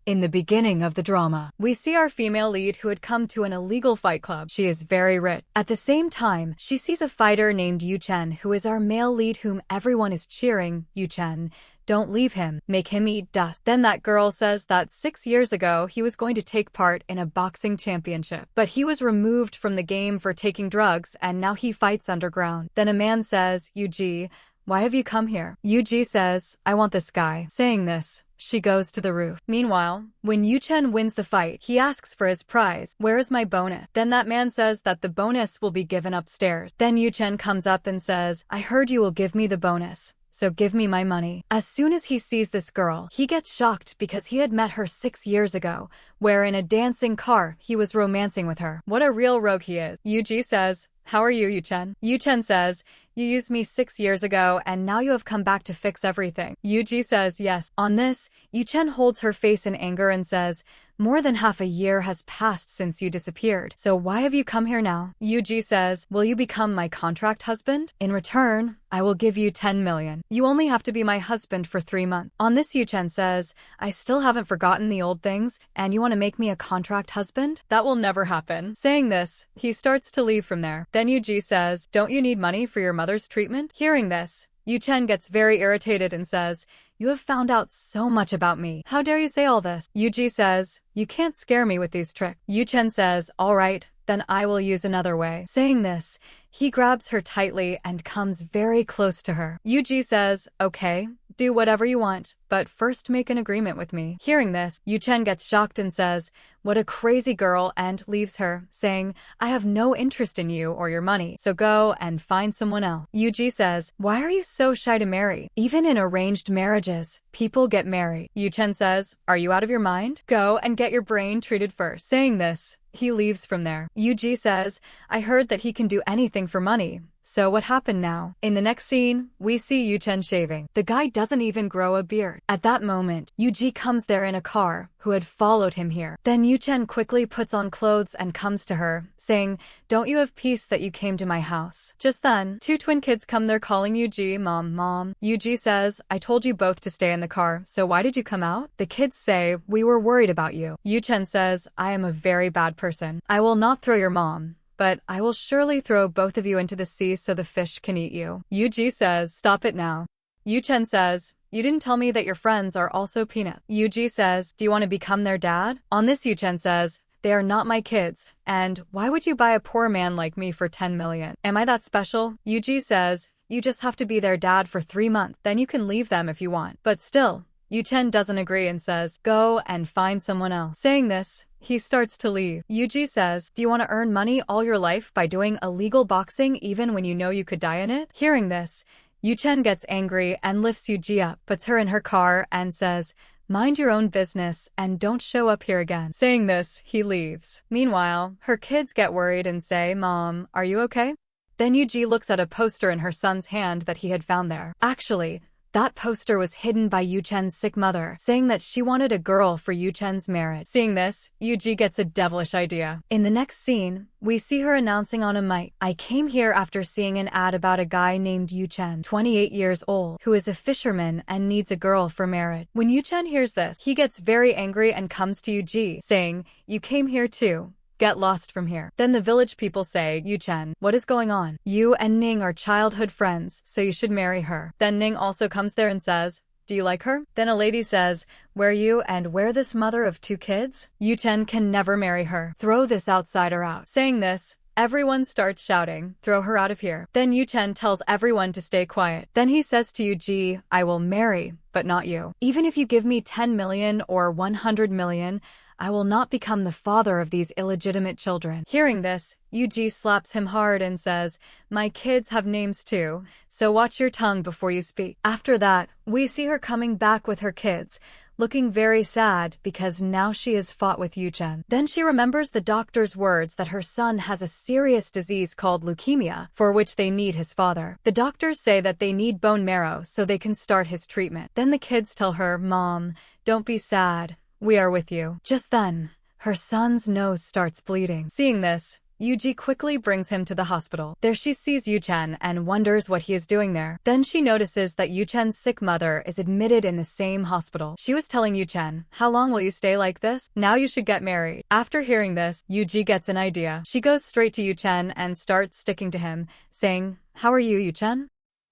In the beginning of the drama, we see our female lead who had come to an illegal fight club. She is very rich. At the same time, she sees a fighter named Yuchen who is our male lead whom everyone is cheering. Yuchen, don't leave him, make him eat dust. Then that girl says that 6 years ago he was going to take part in a boxing championship, but he was removed from the game for taking drugs and now he fights underground. Then a man says, Eugji, why have you come here? Eugji says, I want this guy. Saying this, she goes to the roof. Meanwhile, when Yuchen wins the fight, he asks for his prize. Where is my bonus? Then that man says that the bonus will be given upstairs. Then Yuchen comes up and says, I heard you will give me the bonus, so give me my money. As soon as he sees this girl, he gets shocked because he had met her 6 years ago, where in a dancing car, he was romancing with her. What a real rogue he is. Eugji says, how are you, Yuchen? Yuchen says, you used me 6 years ago and now you have come back to fix everything. Eugji says yes. On this, Yuchen holds her face in anger and says, more than half a year has passed since you disappeared, so why have you come here now? Eugji says, will you become my contract husband? In return, I will give you 10 million. You only have to be my husband for 3 months. On this, Yuchen says, I still haven't forgotten the old things, and you want to make me a contract husband? That will never happen. Saying this, he starts to leave from there. Then Eugji says, don't you need money for your mother's treatment? Hearing this, Yuchen gets very irritated and says, you have found out so much about me. How dare you say all this? Eugji says, you can't scare me with these tricks. Yuchen says, all right, then I will use another way. Saying this, he grabs her tightly and comes very close to her. Eugji says, okay, do whatever you want, but first make an agreement with me. Hearing this, Yuchen gets shocked and says, what a crazy girl, and leaves her, saying, I have no interest in you or your money, so go and find someone else. Eugji says, why are you so shy to marry? Even in arranged marriages, people get married. Yuchen says, are you out of your mind? Go and get your brain treated first. Saying this, he leaves from there. Eugji says, I heard that he can do anything for money. So what happened now? In the next scene, we see Yuchen shaving. The guy doesn't even grow a beard. At that moment, Eugji comes there in a car, who had followed him here. Then Yuchen quickly puts on clothes and comes to her, saying, don't you have peace that you came to my house? Just then, 2 twin kids come there calling Eugji, Mom, Mom. Eugji says, I told you both to stay in the car, so why did you come out? The kids say, we were worried about you. Yuchen says, I am a very bad person. I will not throw your mom, but I will surely throw both of you into the sea so the fish can eat you. Eugji says, stop it now. Yuchen says, you didn't tell me that your friends are also peanuts. Eugji says, do you want to become their dad? On this, Yuchen says, they are not my kids, and why would you buy a poor man like me for 10 million? Am I that special? Eugji says, you just have to be their dad for 3 months, then you can leave them if you want. But still, Yuchen doesn't agree and says, go and find someone else. Saying this, he starts to leave. Eugji says, do you want to earn money all your life by doing illegal boxing even when you know you could die in it? Hearing this, Yuchen gets angry and lifts Eugji up, puts her in her car and says, mind your own business and don't show up here again. Saying this, he leaves. Meanwhile, her kids get worried and say, Mom, are you okay? Then Eugji looks at a poster in her son's hand that he had found there. Actually, that poster was hidden by Yuchen's sick mother, saying that she wanted a girl for Yuchen's marriage. Seeing this, Eugji gets a devilish idea. In the next scene, we see her announcing on a mic, I came here after seeing an ad about a guy named Yuchen, 28 years old, who is a fisherman and needs a girl for marriage. When Yuchen hears this, he gets very angry and comes to Eugji, saying, you came here too. Get lost from here. Then the village people say, Yuchen, what is going on? You and Ning are childhood friends, so you should marry her. Then Ning also comes there and says, do you like her? Then a lady says, where you and where this mother of 2 kids? Yuchen can never marry her. Throw this outsider out. Saying this, everyone starts shouting, throw her out of here. Then Yuchen tells everyone to stay quiet. Then he says to Eugji, I will marry, but not you. Even if you give me 10 million or 100 million, I will not become the father of these illegitimate children. Hearing this, Eugji slaps him hard and says, my kids have names too, so watch your tongue before you speak. After that, we see her coming back with her kids, looking very sad because now she has fought with Yuchen. Then she remembers the doctor's words that her son has a serious disease called leukemia, for which they need his father. The doctors say that they need bone marrow so they can start his treatment. Then the kids tell her, Mom, don't be sad. We are with you. Just then, her son's nose starts bleeding. Seeing this, Eugji quickly brings him to the hospital. There she sees Yuchen and wonders what he is doing there. Then she notices that Yuchen's sick mother is admitted in the same hospital. She was telling Yuchen, "How long will you stay like this? Now you should get married." After hearing this, Eugji gets an idea. She goes straight to Yuchen and starts sticking to him, saying, "How are you, Yuchen?"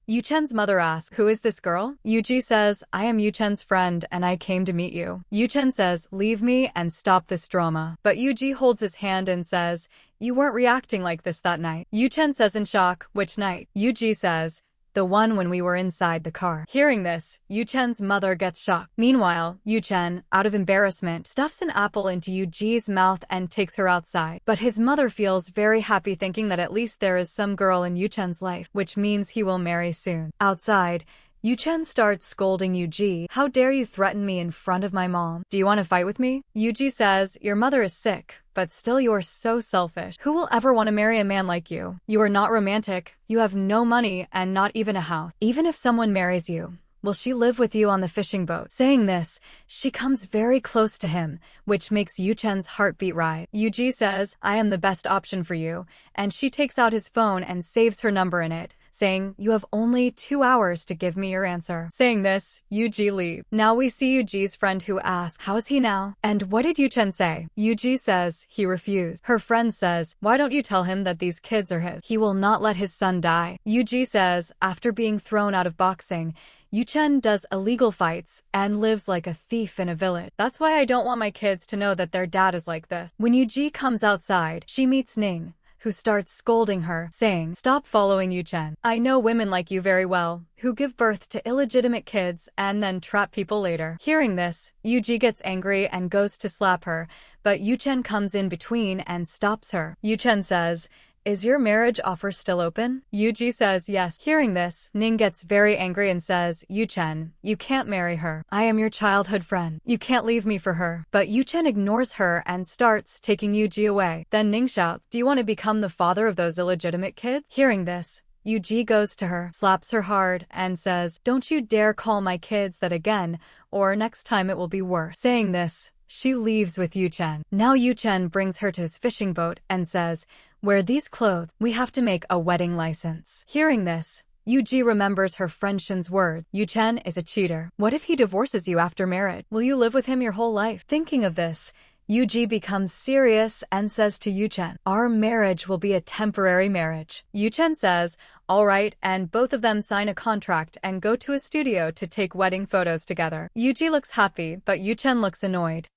Yuchen's mother asks, "Who is this girl?" Eugji says, "I am Yuchen's friend and I came to meet you." Yuchen says, "Leave me and stop this drama." But Eugji holds his hand and says, "You weren't reacting like this that night." Yuchen says in shock, "Which night?" Eugji says, "The one when we were inside the car." Hearing this, Yuchen's mother gets shocked. Meanwhile, Yuchen, out of embarrassment, stuffs an apple into Euji's mouth and takes her outside. But his mother feels very happy thinking that at least there is some girl in Yuchen's life, which means he will marry soon. Outside, Yuchen starts scolding Eugji. "How dare you threaten me in front of my mom? Do you want to fight with me?" Eugji says, "Your mother is sick, but still you are so selfish. Who will ever want to marry a man like you? You are not romantic, you have no money, and not even a house. Even if someone marries you, will she live with you on the fishing boat?" Saying this, she comes very close to him, which makes Yuchen's heartbeat rise. Eugji says, "I am the best option for you," and she takes out his phone and saves her number in it, saying, "You have only 2 hours to give me your answer." Saying this, Eugji leaves. Now we see Euji's friend who asks, "How is he now? And what did Yuchen say?" Eugji says he refused. Her friend says, "Why don't you tell him that these kids are his? He will not let his son die." Eugji says, after being thrown out of boxing, Yuchen does illegal fights and lives like a thief in a village. That's why I don't want my kids to know that their dad is like this. When Eugji comes outside, she meets Ning, who starts scolding her, saying, "Stop following Yuchen. I know women like you very well, who give birth to illegitimate kids and then trap people later." Hearing this, Eugji gets angry and goes to slap her, but Yuchen comes in between and stops her. Yuchen says, "Is your marriage offer still open?" Eugji says yes. Hearing this, Ning gets very angry and says, "Yuchen, you can't marry her. I am your childhood friend. You can't leave me for her." But Yuchen ignores her and starts taking Eugji away. Then Ning shouts, "Do you want to become the father of those illegitimate kids?" Hearing this, Eugji goes to her, slaps her hard, and says, "Don't you dare call my kids that again, or next time it will be worse." Saying this, she leaves with Yuchen. Now Yuchen brings her to his fishing boat and says, "Wear these clothes. We have to make a wedding license." Hearing this, Eugji remembers her friend Shin's words. Yuchen is a cheater. What if he divorces you after marriage? Will you live with him your whole life? Thinking of this, Eugji becomes serious and says to Yuchen, "Our marriage will be a temporary marriage." Yuchen says, "All right," and both of them sign a contract and go to a studio to take wedding photos together. Eugji looks happy, but Yuchen looks annoyed.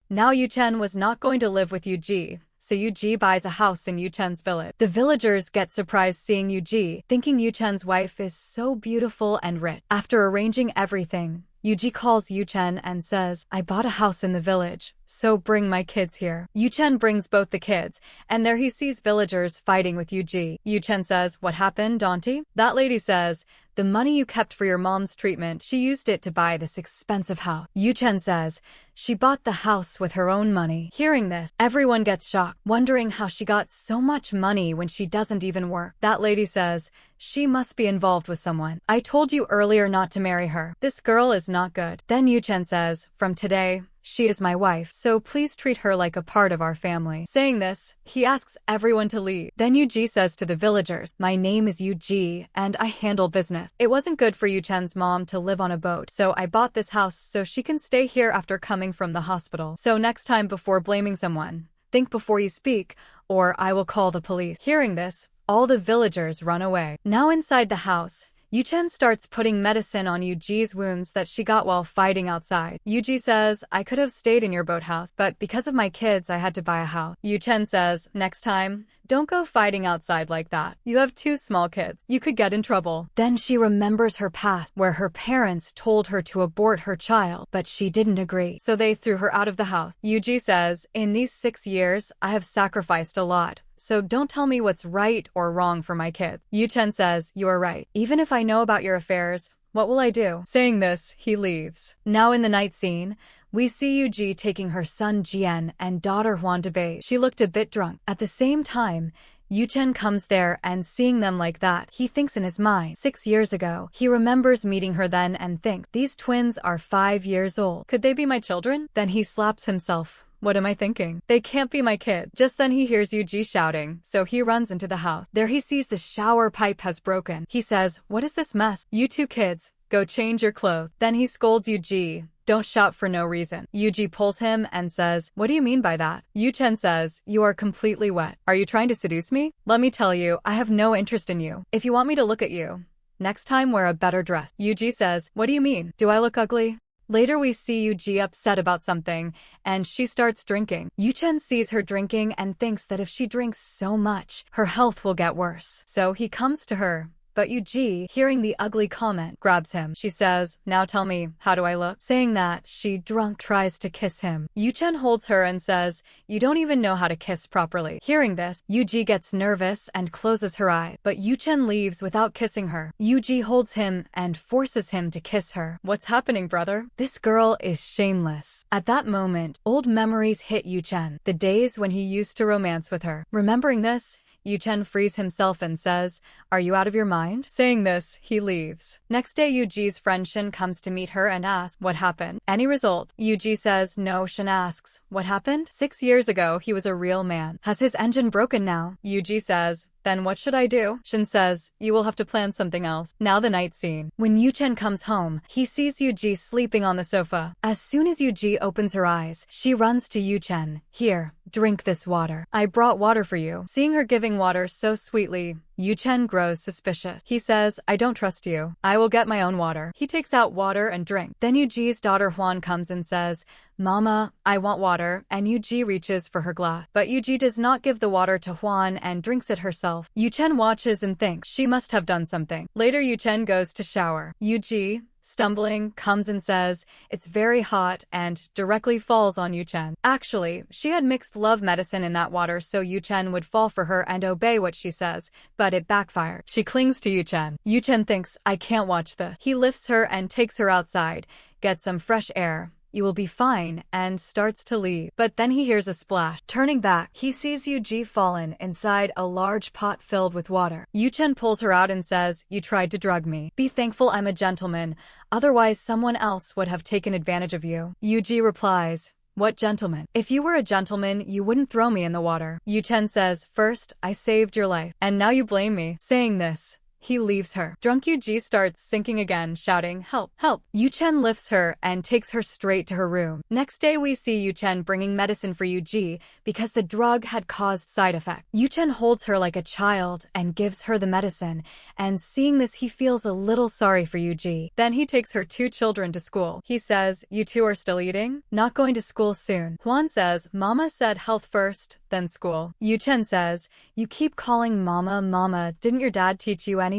Now Yuchen was not going to live with Eugji, so Eugji buys a house in Yuchen's village. The villagers get surprised seeing Eugji, thinking Yuchen's wife is so beautiful and rich. After arranging everything, Eugji calls Yuchen and says, "I bought a house in the village, so bring my kids here." Yuchen brings both the kids, and there he sees villagers fighting with Eugji. Yuchen says, "What happened, Auntie?" That lady says, "The money you kept for your mom's treatment, she used it to buy this expensive house." Yuchen says, "She bought the house with her own money." Hearing this, everyone gets shocked, wondering how she got so much money when she doesn't even work. That lady says, "She must be involved with someone. I told you earlier not to marry her. This girl is not good." Then Yuchen says, "From today, she is my wife, so please treat her like a part of our family." Saying this, he asks everyone to leave. Then Eugji says to the villagers, "My name is Eugji, and I handle business. It wasn't good for Yuchen's mom to live on a boat, so I bought this house so she can stay here after coming from the hospital. So next time before blaming someone, think before you speak, or I will call the police." Hearing this, all the villagers run away. Now inside the house, Yuchen starts putting medicine on Euji's wounds that she got while fighting outside. Eugji says, "I could have stayed in your boathouse, but because of my kids I had to buy a house." Yuchen says, "Next time, don't go fighting outside like that. You have 2 small kids. You could get in trouble." Then she remembers her past, where her parents told her to abort her child, but she didn't agree, so they threw her out of the house. Eugji says, "In these 6 years, I have sacrificed a lot. So don't tell me what's right or wrong for my kids." Yuchen says, "You are right. Even if I know about your affairs, what will I do?" Saying this, he leaves. Now in the night scene, we see Eugji taking her son Jian and daughter Huan to bathe. She looked a bit drunk. At the same time, Yuchen comes there and seeing them like that, he thinks in his mind, 6 years ago. He remembers meeting her then and thinks, these twins are 5 years old. Could they be my children? Then he slaps himself What am I thinking? They can't be my kid. Just then he hears Eugji shouting, so he runs into the house. There he sees the shower pipe has broken. He says, "What is this mess? You two kids, go change your clothes." Then he scolds Eugji. "Don't shout for no reason." Eugji pulls him and says, "What do you mean by that?" Yuchen says, "You are completely wet. Are you trying to seduce me? Let me tell you, I have no interest in you. If you want me to look at you, next time wear a better dress." Eugji says, "What do you mean? Do I look ugly?" Later we see Eugji upset about something, and she starts drinking. Yuchen sees her drinking and thinks that if she drinks so much, her health will get worse. So he comes to her. But Eugji, hearing the ugly comment, grabs him. She says, "Now tell me, how do I look?" Saying that, she drunk tries to kiss him. Yuchen holds her and says, "You don't even know how to kiss properly." Hearing this, Eugji gets nervous and closes her eyes. But Yuchen leaves without kissing her. Eugji holds him and forces him to kiss her. "What's happening, brother? This girl is shameless." At that moment, old memories hit Yuchen. The days when he used to romance with her. Remembering this, Yuchen frees himself and says, "Are you out of your mind?" Saying this, he leaves. Next day, Euji's friend Shin comes to meet her and asks, "What happened? Any result?" Eugji says, "No." Shin asks, "What happened?" 6 years ago, he was a real man. Has his engine broken now? Eugji says, "Then what should I do?" Shin says, "You will have to plan something else." Now the night scene. When Yuchen comes home, he sees Eugji sleeping on the sofa. As soon as Eugji opens her eyes, she runs to Yuchen. "Here, drink this water. I brought water for you." Seeing her giving water so sweetly, Yuchen grows suspicious. He says, "I don't trust you. I will get my own water." He takes out water and drink. Then Euji's daughter Hwan comes and says, "Mama, I want water," and Eugji reaches for her glass. But Eugji does not give the water to Hwan and drinks it herself. Yuchen watches and thinks she must have done something. Later, Yuchen goes to shower. Eugji, stumbling, comes and says, "It's very hot," and directly falls on Yuchen. Actually, she had mixed love medicine in that water so Yuchen would fall for her and obey what she says, but it backfired. She clings to Yuchen. Yuchen thinks, "I can't watch this." He lifts her and takes her outside, gets some fresh air. "You will be fine," and starts to leave. But then he hears a splash. Turning back, he sees Eugji fallen inside a large pot filled with water. Yuchen pulls her out and says, "You tried to drug me. Be thankful I'm a gentleman, otherwise someone else would have taken advantage of you." Eugji replies, "What gentleman? If you were a gentleman, you wouldn't throw me in the water." Yuchen says, "First, I saved your life, and now you blame me." Saying this, he leaves her. Drunk Eugji starts sinking again, shouting, "Help, help." Yuchen lifts her and takes her straight to her room. Next day, we see Yuchen bringing medicine for Eugji because the drug had caused side effects. Yuchen holds her like a child and gives her the medicine, and seeing this, he feels a little sorry for Eugji. Then he takes her 2 children to school. He says, "You two are still eating? Not going to school soon?" Hwan says, "Mama said health first, then school." Yuchen says, "You keep calling Mama, Mama. Didn't your dad teach you anything?"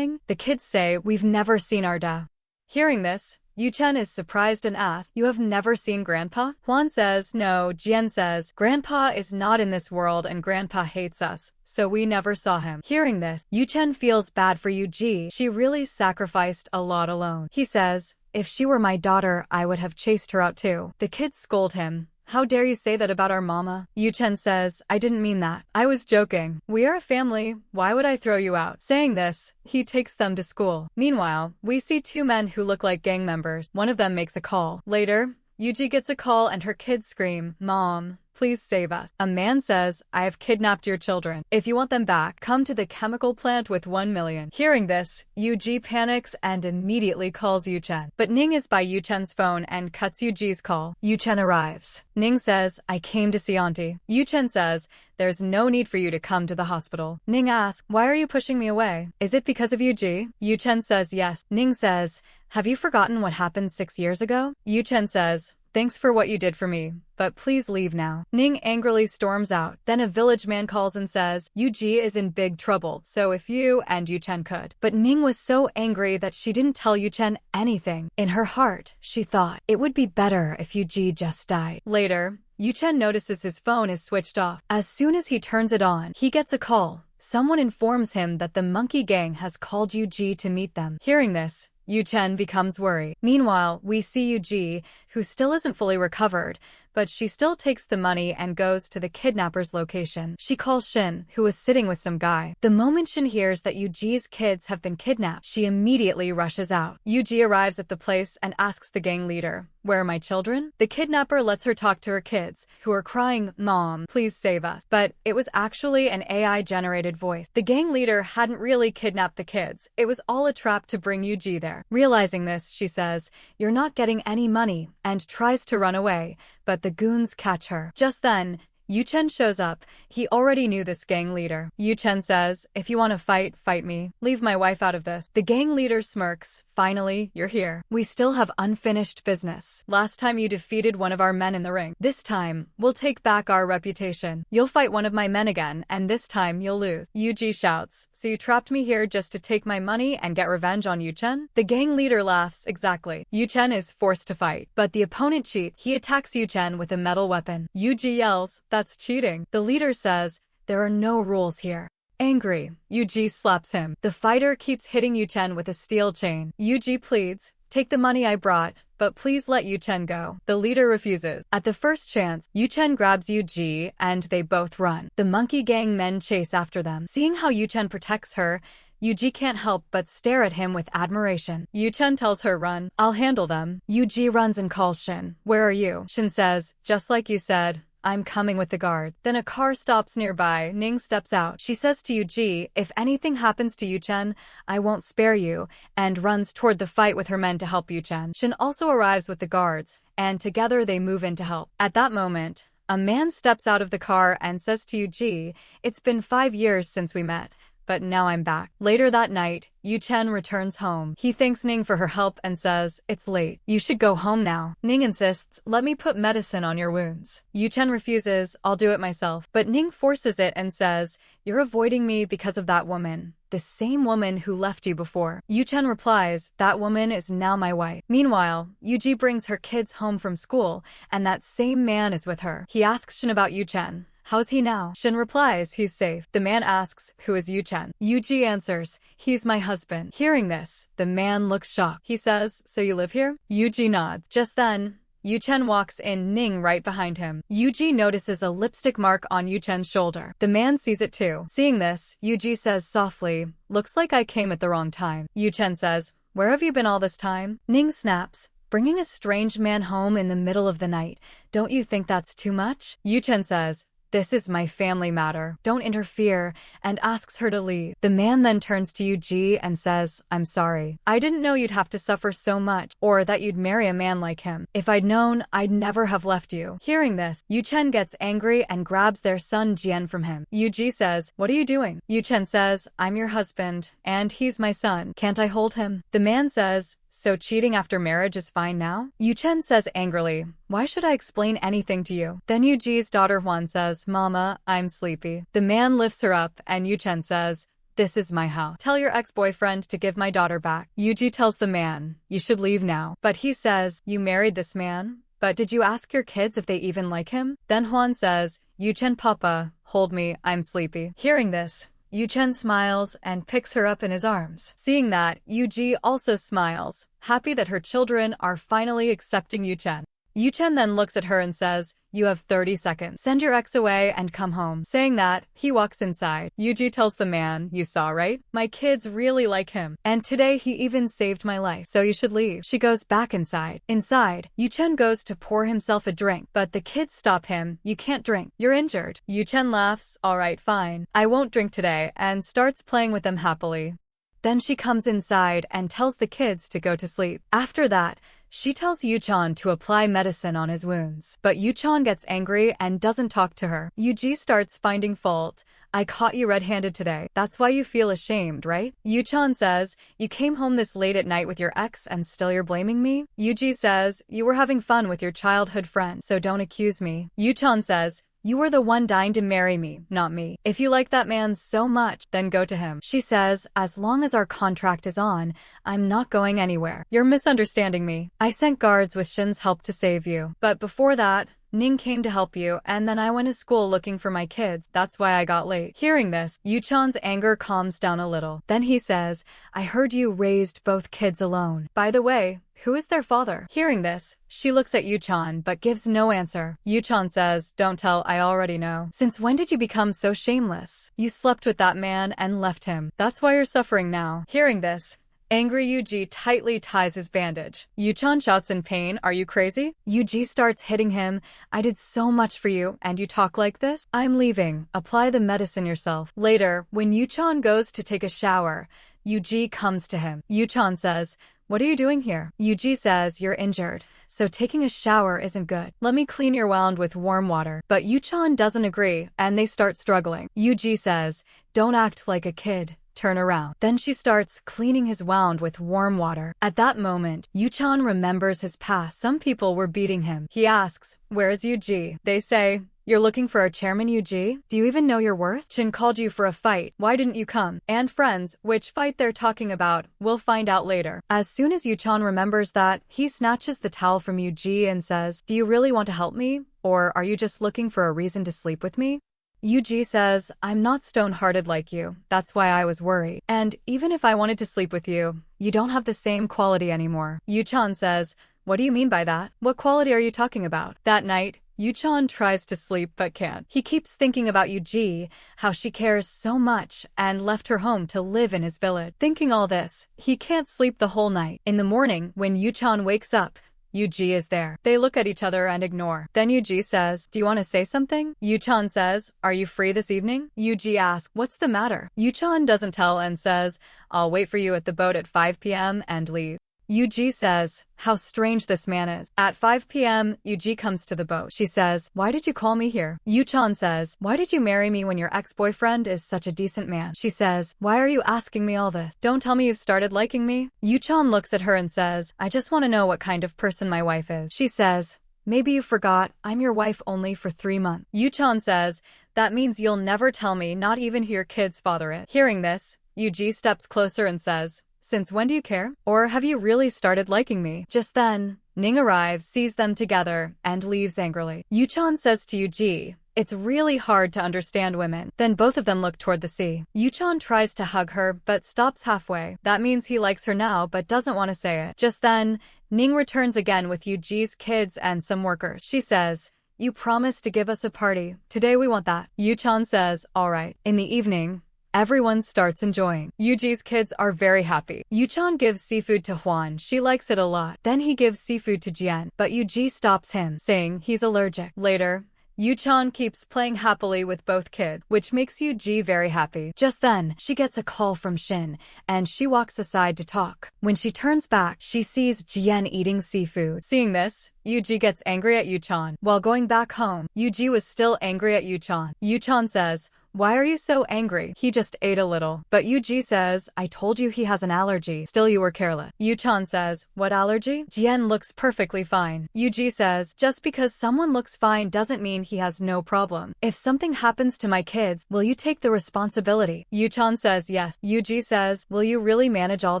The kids say, "We've never seen our dad." Hearing this, Yuchen is surprised and asks, "You have never seen Grandpa?" Hwan says, "No." Jian says, "Grandpa is not in this world and Grandpa hates us, so we never saw him." Hearing this, Yuchen feels bad for Eugji. She really sacrificed a lot alone. He says, "If she were my daughter, I would have chased her out too." The kids scold him. "How dare you say that about our mama?" Yuchen says, "I didn't mean that. I was joking. We are a family. Why would I throw you out?" Saying this, he takes them to school. Meanwhile, we see 2 men who look like gang members. One of them makes a call. Later, Eugji gets a call and her kids scream, "Mom, please save us." A man says, "I have kidnapped your children. If you want them back, come to the chemical plant with 1 million. Hearing this, Eugji panics and immediately calls Yuchen. But Ning is by Yuchen's phone and cuts Euji's call. Yuchen arrives. Ning says, "I came to see Auntie." Yuchen says, "There's no need for you to come to the hospital." Ning asks, "Why are you pushing me away? Is it because of Eugji?" Yuchen says yes. Ning says, "Have you forgotten what happened 6 years ago?" Yuchen says, "Thanks for what you did for me, but please leave now." Ning angrily storms out. Then a village man calls and says, "Eugji is in big trouble, so if you and Yuchen could." But Ning was so angry that she didn't tell Yuchen anything. In her heart, she thought, it would be better if Eugji just died. Later, Yuchen notices his phone is switched off. As soon as he turns it on, he gets a call. Someone informs him that the monkey gang has called Eugji to meet them. Hearing this, Yuchen becomes worried. Meanwhile, we see Eugji, who still isn't fully recovered, but she still takes the money and goes to the kidnapper's location. She calls Shin, who is sitting with some guy. The moment Shin hears that Eugji's kids have been kidnapped, she immediately rushes out. Eugji arrives at the place and asks the gang leader, "Where are my children?" The kidnapper lets her talk to her kids, who are crying, "Mom, please save us." But it was actually an AI-generated voice. The gang leader hadn't really kidnapped the kids. It was all a trap to bring Eugji there. Realizing this, she says, "You're not getting any money," and tries to run away, but the goons catch her. Just then, Yuchen shows up. He already knew this gang leader. Yuchen says, "If you want to fight, fight me. Leave my wife out of this." The gang leader smirks. "Finally, you're here. We still have unfinished business. Last time you defeated one of our men in the ring. This time, we'll take back our reputation. You'll fight one of my men again, and this time you'll lose." Eugji shouts, "So you trapped me here just to take my money and get revenge on Yuchen?" The gang leader laughs. "Exactly." Yuchen is forced to fight, but the opponent cheats. He attacks Yuchen with a metal weapon. Eugji yells, "That's cheating." The leader says, "There are no rules here." Angry, Eugji slaps him. The fighter keeps hitting Yuchen with a steel chain. Eugji pleads, "Take the money I brought, but please let Yuchen go." The leader refuses. At the first chance, Yuchen grabs Eugji and they both run. The monkey gang men chase after them. Seeing how Yuchen protects her, Eugji can't help but stare at him with admiration. Yuchen tells her, "Run, I'll handle them." Eugji runs and calls Shin. "Where are you?" Shin says, "Just like you said, I'm coming with the guards." Then a car stops nearby. Ning steps out. She says to Eugji, "If anything happens to Yuchen, I won't spare you," and runs toward the fight with her men to help Yuchen. Shin also arrives with the guards, and together they move in to help. At that moment, a man steps out of the car and says to Eugji, "It's been 5 years since we met, but now I'm back." Later that night, Yuchen returns home. He thanks Ning for her help and says, "It's late. You should go home now." Ning insists, "Let me put medicine on your wounds." Yuchen refuses, "I'll do it myself." But Ning forces it and says, "You're avoiding me because of that woman. The same woman who left you before." Yuchen replies, "That woman is now my wife." Meanwhile, Eugji brings her kids home from school, and that same man is with her. He asks Shin about Yuchen. "How's he now?" Shin replies, "He's safe." The man asks, "Who is Yuchen?" Eugji answers, "He's my husband." Hearing this, the man looks shocked. He says, "So you live here?" Eugji nods. Just then, Yuchen walks in, Ning right behind him. Eugji notices a lipstick mark on Yuchen's shoulder. The man sees it too. Seeing this, Eugji says softly, "Looks like I came at the wrong time." Yuchen says, "Where have you been all this time?" Ning snaps, "Bringing a strange man home in the middle of the night. Don't you think that's too much?" Yuchen says, "This is my family matter. Don't interfere," and asks her to leave. The man then turns to Eugji and says, "I'm sorry. I didn't know you'd have to suffer so much, or that you'd marry a man like him. If I'd known, I'd never have left you." Hearing this, Yuchen gets angry and grabs their son Jian from him. Eugji says, "What are you doing?" Yuchen says, "I'm your husband, and he's my son. Can't I hold him?" The man says, "So cheating after marriage is fine now?" Yuchen says angrily, "Why should I explain anything to you?" Then Eugji's daughter Huan says, "Mama, I'm sleepy." The man lifts her up and Yuchen says, "This is my house. Tell your ex-boyfriend to give my daughter back." Eugji tells the man, "You should leave now." But he says, "You married this man? But did you ask your kids if they even like him?" Then Huan says, "Yuchen papa, hold me, I'm sleepy." Hearing this, Yuchen smiles and picks her up in his arms. Seeing that, Eugji also smiles, happy that her children are finally accepting Yuchen. Yuchen then looks at her and says, "You have 30 seconds. Send your ex away and come home." Saying that, he walks inside. Eugji tells the man, "You saw, right? My kids really like him. And today he even saved my life. So you should leave." She goes back inside. Inside, Yuchen goes to pour himself a drink, but the kids stop him. "You can't drink. You're injured." Yuchen laughs, "All right, fine. I won't drink today," and starts playing with them happily. Then she comes inside and tells the kids to go to sleep. After that, she tells Yuchen to apply medicine on his wounds. But Yuchen gets angry and doesn't talk to her. Eugji starts finding fault. "I caught you red-handed today. That's why you feel ashamed, right?" Yuchen says, "You came home this late at night with your ex and still you're blaming me?" Eugji says, "You were having fun with your childhood friend, so don't accuse me." Yuchen says, "You were the one dying to marry me, not me. If you like that man so much, then go to him." She says, "As long as our contract is on, I'm not going anywhere. You're misunderstanding me. I sent guards with Shin's help to save you. But before that, Ning came to help you, and then I went to school looking for my kids. That's why I got late." Hearing this, Yuchen's anger calms down a little. Then he says, "I heard you raised both kids alone. By the way, Who is their father? Hearing this, she looks at Yuchen but gives no answer. Yuchen says, don't tell, I already know. Since when did you become so shameless? You slept with that man and left him. That's why you're suffering now. Hearing this, angry Eugji tightly ties his bandage. Yuchen shouts in pain, are you crazy? Eugji starts hitting him. I did so much for you, and you talk like this? I'm leaving. Apply the medicine yourself. Later, when Yuchen goes to take a shower, Eugji comes to him. Yuchen says, what are you doing here? Eugji says, you're injured, so taking a shower isn't good. Let me clean your wound with warm water. But Yuchen doesn't agree, and they start struggling. Eugji says, don't act like a kid. Turn around. Then she starts cleaning his wound with warm water. At that moment, Yuchen remembers his past. Some people were beating him. He asks, where is Eugji? They say, you're looking for a chairman, Eugji? Do you even know your worth? Chin called you for a fight. Why didn't you come? And friends, which fight they're talking about, we'll find out later. As soon as Yuchen remembers that, he snatches the towel from Eugji and says, do you really want to help me? Or are you just looking for a reason to sleep with me? Eugji says, I'm not stone-hearted like you. That's why I was worried. And even if I wanted to sleep with you, you don't have the same quality anymore. Yuchen says, what do you mean by that? What quality are you talking about? That night, Yuchen tries to sleep but can't. He keeps thinking about Eugji, how she cares so much and left her home to live in his village. Thinking all this, he can't sleep the whole night. In the morning, when Yuchen wakes up, Eugji is there. They look at each other and ignore. Then Eugji says, do you want to say something? Yuchen says, are you free this evening? Eugji asks, what's the matter? Yuchen doesn't tell and says, I'll wait for you at the boat at 5 p.m. and leave. Eugji says, how strange this man is. At 5 p.m., Eugji comes to the boat. She says, why did you call me here? Yuchen says, why did you marry me when your ex-boyfriend is such a decent man? She says, why are you asking me all this? Don't tell me you've started liking me? Yuchen looks at her and says, I just want to know what kind of person my wife is. She says, maybe you forgot, I'm your wife only for 3 months. Yuchen says, that means you'll never tell me, not even who your kid's father is. Hearing this, Eugji steps closer and says, since when do you care? Or have you really started liking me? Just then, Ning arrives, sees them together, and leaves angrily. Yuchen says to Eugji, it's really hard to understand women. Then both of them look toward the sea. Yuchen tries to hug her, but stops halfway. That means he likes her now, but doesn't want to say it. Just then, Ning returns again with Eugji's kids and some workers. She says, you promised to give us a party. Today we want that. Yuchen says, all right. In the evening, everyone starts enjoying. Eugji's kids are very happy. Yuchen gives seafood to Huan. She likes it a lot. Then he gives seafood to Jian, but Eugji stops him, saying he's allergic. Later, Yuchen keeps playing happily with both kids, which makes Eugji very happy. Just then, she gets a call from Shin, and she walks aside to talk. When she turns back, she sees Jian eating seafood. Seeing this, Eugji gets angry at Yuchen. While going back home, Eugji was still angry at Yuchen. Yuchen says, why are you so angry? He just ate a little. But Eugji says, I told you he has an allergy. Still you were careless. Yuchen says, what allergy? Jian looks perfectly fine. Eugji says, just because someone looks fine doesn't mean he has no problem. If something happens to my kids, will you take the responsibility? Yuchen says yes. Eugji says, will you really manage all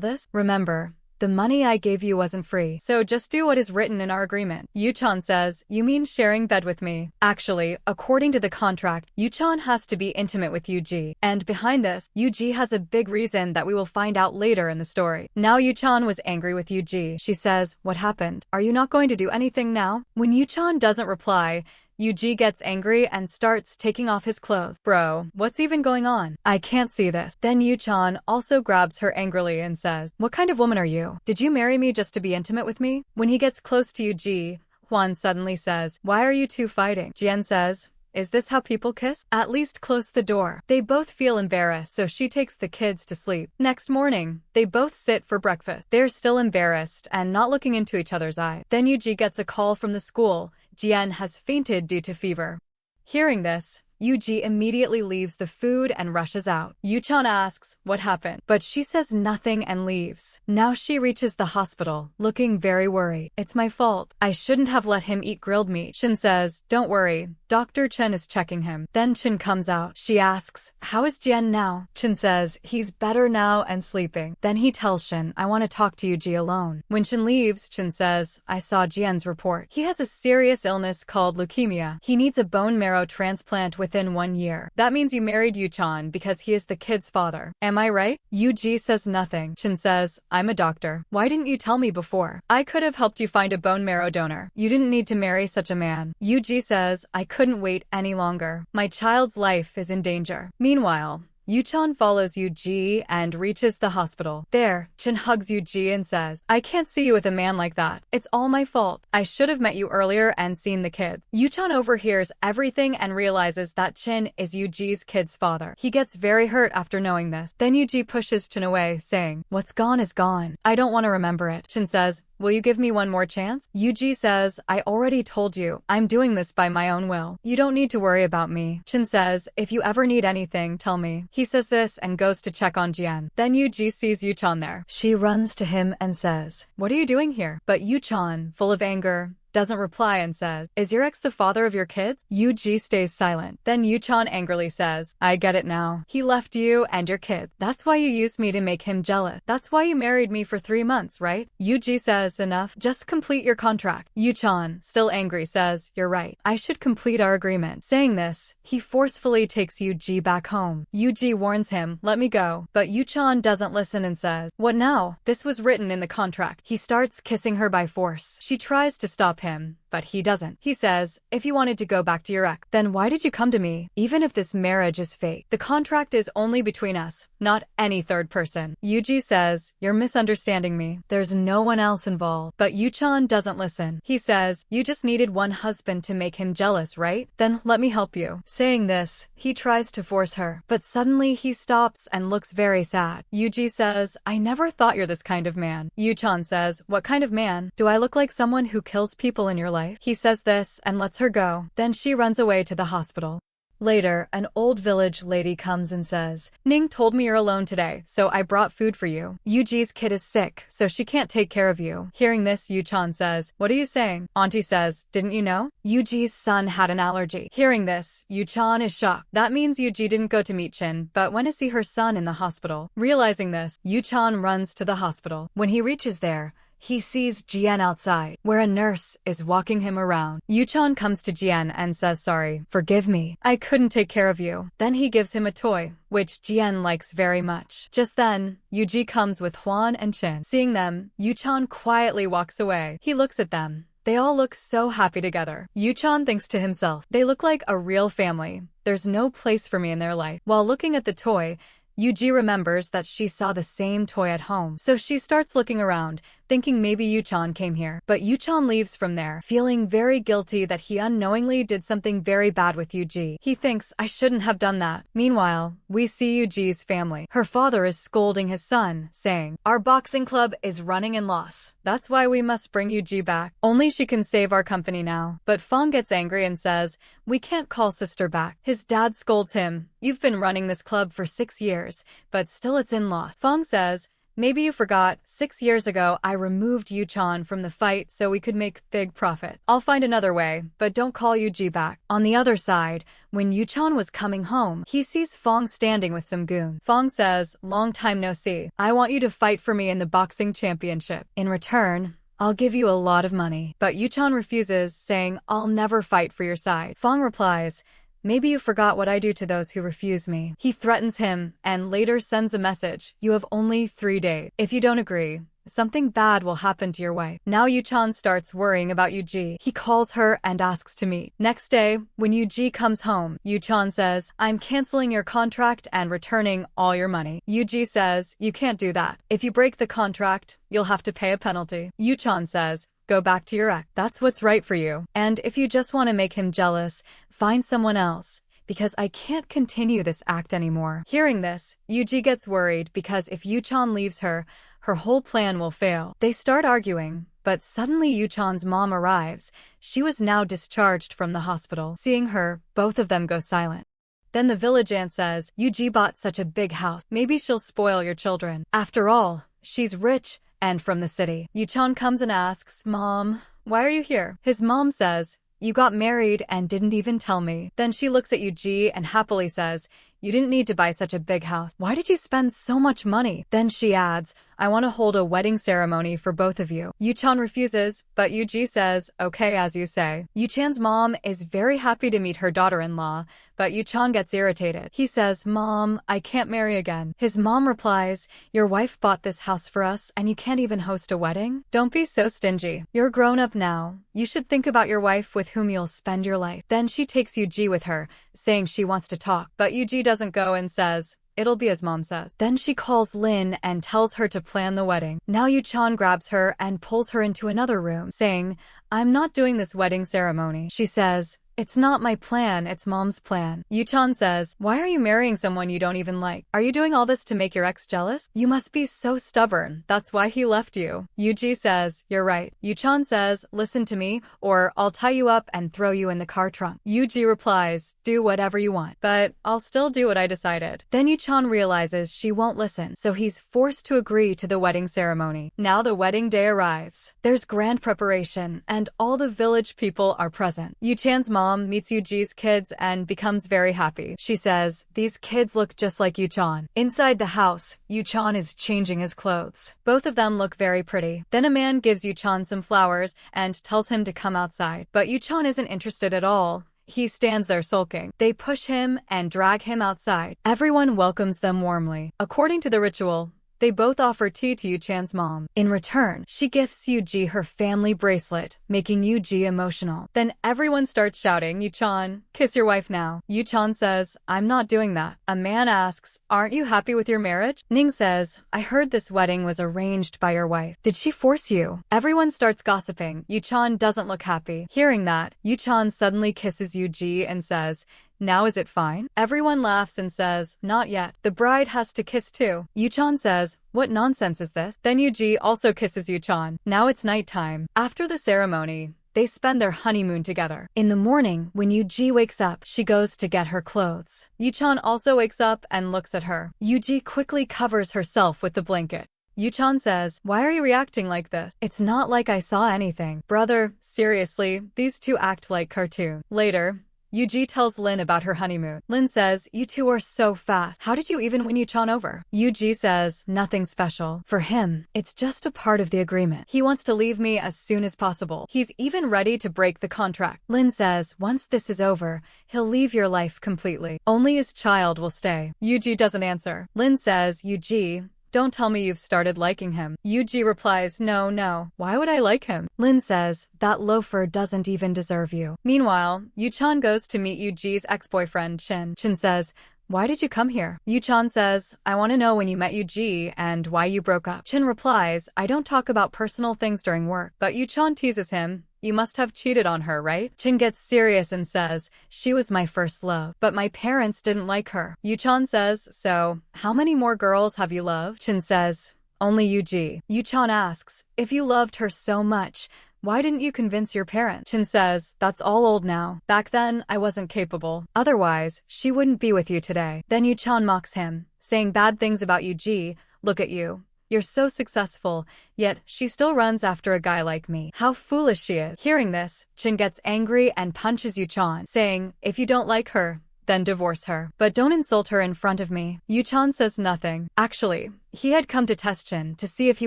this? Remember, the money I gave you wasn't free, so just do what is written in our agreement. Yuchen says, you mean sharing bed with me? Actually, according to the contract, Yuchen has to be intimate with Eugji. And behind this, Eugji has a big reason that we will find out later in the story. Now Yuchen was angry with Eugji. She says, what happened? Are you not going to do anything now? When Yuchen doesn't reply, Eugji gets angry and starts taking off his clothes. Bro, what's even going on? I can't see this. Then Yuchen also grabs her angrily and says, what kind of woman are you? Did you marry me just to be intimate with me? When he gets close to Eugji, Huan suddenly says, why are you two fighting? Jian says, is this how people kiss? At least close the door. They both feel embarrassed, so she takes the kids to sleep. Next morning, they both sit for breakfast. They're still embarrassed and not looking into each other's eyes. Then Eugji gets a call from the school. Jian has fainted due to fever. Hearing this, Eugji immediately leaves the food and rushes out. Yuchen asks, what happened? But she says nothing and leaves. Now she reaches the hospital, looking very worried. It's my fault. I shouldn't have let him eat grilled meat. Shin says, don't worry. Dr. Chen is checking him. Then Chen comes out. She asks, how is Jian now? Chen says, he's better now and sleeping. Then he tells Chen, I want to talk to Eugji alone. When Chen leaves, Chen says, I saw Jian's report. He has a serious illness called leukemia. He needs a bone marrow transplant within 1 year. That means you married Yuchen because he is the kid's father. Am I right? Eugji says nothing. Chen says, I'm a doctor. Why didn't you tell me before? I could have helped you find a bone marrow donor. You didn't need to marry such a man. Eugji says, I couldn't wait any longer. My child's life is in danger. Meanwhile, Yuchen follows Eugji and reaches the hospital. There, Chen hugs Eugji and says, I can't see you with a man like that. It's all my fault. I should have met you earlier and seen the kids. Yuchen overhears everything and realizes that Chen is Eugji's kid's father. He gets very hurt after knowing this. Then Eugji pushes Chen away, saying, what's gone is gone. I don't want to remember it. Chen says, will you give me one more chance? Eugji says, I already told you. I'm doing this by my own will. You don't need to worry about me. Chen says, if you ever need anything, tell me. He says this and goes to check on Jian. Then Eugji sees Yuchen there. She runs to him and says, what are you doing here? But Yuchen, full of anger, doesn't reply and says, is your ex the father of your kids? Eugji stays silent. Then Yuchen angrily says, I get it now. He left you and your kids. That's why you used me to make him jealous. That's why you married me for 3 months, right? Eugji says, enough. Just complete your contract. Yuchen, still angry, says, you're right. I should complete our agreement. Saying this, he forcefully takes Eugji back home. Eugji warns him, let me go. But Yuchen doesn't listen and says, what now? This was written in the contract. He starts kissing her by force. She tries to stop him, but he doesn't. He says, if you wanted to go back to your ex, then why did you come to me? Even if this marriage is fake, the contract is only between us, not any third person. Eugji says, you're misunderstanding me. There's no one else involved. But Yuchen doesn't listen. He says, you just needed one husband to make him jealous, right? Then let me help you. Saying this, he tries to force her, but suddenly he stops and looks very sad. Eugji says, I never thought you're this kind of man. Yuchen says, what kind of man? Do I look like someone who kills people in your life? He says this and lets her go. Then she runs away to the hospital. Later, an old village lady comes and says, Ning told me you're alone today, so I brought food for you. Euji's kid is sick, so she can't take care of you. Hearing this, Yuchen says, what are you saying? Auntie says, didn't you know? Euji's son had an allergy. Hearing this, Yuchen is shocked. That means Eugji didn't go to meet Chen, but went to see her son in the hospital. Realizing this, Yuchen runs to the hospital. When he reaches there, he sees Jian outside, where a nurse is walking him around. Yuchen comes to Jian and says, sorry, forgive me. I couldn't take care of you. Then he gives him a toy, which Jian likes very much. Just then, Eugji comes with Huan and Chen. Seeing them, Yuchen quietly walks away. He looks at them. They all look so happy together. Yuchen thinks to himself, they look like a real family. There's no place for me in their life. While looking at the toy, Eugji remembers that she saw the same toy at home. So she starts looking around, thinking maybe Yuchen came here. But Yuchen leaves from there, feeling very guilty that he unknowingly did something very bad with Eugji. He thinks, I shouldn't have done that. Meanwhile, we see Euji's family. Her father is scolding his son, saying, our boxing club is running in loss. That's why we must bring Eugji back. Only she can save our company now. But Fong gets angry and says, we can't call sister back. His dad scolds him. You've been running this club for 6 years, but still it's in loss. Fong says, maybe you forgot, 6 years ago I removed Yuchen from the fight so we could make big profit. I'll find another way, but don't call Eugji back. On the other side, when Yuchen was coming home, he sees Fong standing with some goon. Fong says, long time no see. I want you to fight for me in the boxing championship. In return, I'll give you a lot of money. But Yuchen refuses, saying, I'll never fight for your side. Fong replies, maybe you forgot what I do to those who refuse me. He threatens him and later sends a message. You have only 3 days. If you don't agree, something bad will happen to your wife. Now Yuchen starts worrying about Eugji. He calls her and asks to meet. Next day, when Eugji comes home, Yuchen says, I'm canceling your contract and returning all your money. Eugji says, you can't do that. If you break the contract, you'll have to pay a penalty. Yuchen says, go back to your ex. That's what's right for you. And if you just want to make him jealous, find someone else, because I can't continue this act anymore. Hearing this, Eugji gets worried because if Yuchen leaves her, her whole plan will fail. They start arguing, but suddenly Yuchen's mom arrives. She was now discharged from the hospital. Seeing her, both of them go silent. Then the village aunt says, Eugji bought such a big house. Maybe she'll spoil your children. After all, she's rich and from the city. Yuchen comes and asks, Mom, why are you here? His mom says, You got married and didn't even tell me. Then she looks at Eugji and happily says, you didn't need to buy such a big house. Why did you spend so much money? Then she adds, I want to hold a wedding ceremony for both of you. Yuchen refuses, but Eugji says, okay, as you say. Yuchan's mom is very happy to meet her daughter-in-law, but Yuchen gets irritated. He says, Mom, I can't marry again. His mom replies, your wife bought this house for us and you can't even host a wedding? Don't be so stingy. You're grown up now. You should think about your wife with whom you'll spend your life. Then she takes Eugji with her, saying she wants to talk, but Eugji doesn't go and says, it'll be as mom says. Then she calls Lin and tells her to plan the wedding. Now Yuchen grabs her and pulls her into another room, saying, I'm not doing this wedding ceremony. She says, it's not my plan, it's mom's plan. Yuchen says, why are you marrying someone you don't even like? Are you doing all this to make your ex jealous? You must be so stubborn. That's why he left you. Eugji says, you're right. Yuchen says, listen to me, or I'll tie you up and throw you in the car trunk. Eugji replies, do whatever you want, but I'll still do what I decided. Then Yuchen realizes she won't listen, so he's forced to agree to the wedding ceremony. Now the wedding day arrives. There's grand preparation, and all the village people are present. Yuchen's mom meets Eugji's kids and becomes very happy. She says, these kids look just like Yuchen. Inside the house, Yuchen is changing his clothes. Both of them look very pretty. Then a man gives Yuchen some flowers and tells him to come outside. But Yuchen isn't interested at all. He stands there sulking. They push him and drag him outside. Everyone welcomes them warmly. According to the ritual, they both offer tea to Yuchen's mom. In return, she gifts Eugji her family bracelet, making Eugji emotional. Then everyone starts shouting, Yuchen, kiss your wife now. Yuchen says, I'm not doing that. A man asks, aren't you happy with your marriage? Ning says, I heard this wedding was arranged by your wife. Did she force you? Everyone starts gossiping. Yuchen doesn't look happy. Hearing that, Yuchen suddenly kisses Eugji and says, now is it fine? Everyone laughs and says, not yet. The bride has to kiss too. Yuchen says, what nonsense is this? Then Eugji also kisses Yuchen. Now it's nighttime. After the ceremony, they spend their honeymoon together. In the morning, when Eugji wakes up, she goes to get her clothes. Yuchen also wakes up and looks at her. Eugji quickly covers herself with the blanket. Yuchen says, why are you reacting like this? It's not like I saw anything. Brother, seriously, these two act like cartoon. Later, Eugji tells Lin about her honeymoon. Lin says, you two are so fast. How did you even win Yuchen over? Eugji says, nothing special. For him, it's just a part of the agreement. He wants to leave me as soon as possible. He's even ready to break the contract. Lin says, once this is over, he'll leave your life completely. Only his child will stay. Eugji doesn't answer. Lin says, Eugji, don't tell me you've started liking him. Eugji replies, no, why would I like him? Lin says, that loafer doesn't even deserve you. Meanwhile, Yuchen goes to meet Eugji's ex-boyfriend, Chin. Chin says, why did you come here? Yuchen says, I want to know when you met Eugji and why you broke up. Chin replies, I don't talk about personal things during work. But Yuchen teases him, you must have cheated on her, right? Chin gets serious and says, she was my first love, but my parents didn't like her. Yuchen says, so, how many more girls have you loved? Chin says, only Eugji. Yuchen asks, if you loved her so much, why didn't you convince your parents? Chin says, that's all old now. Back then, I wasn't capable. Otherwise, she wouldn't be with you today. Then Yuchen mocks him, saying bad things about Eugji. Look at you. You're so successful, yet she still runs after a guy like me. How foolish she is. Hearing this, Chin gets angry and punches Yuchen, saying, if you don't like her, then divorce her. But don't insult her in front of me. Yuchen says nothing. Actually, he had come to test Chin to see if he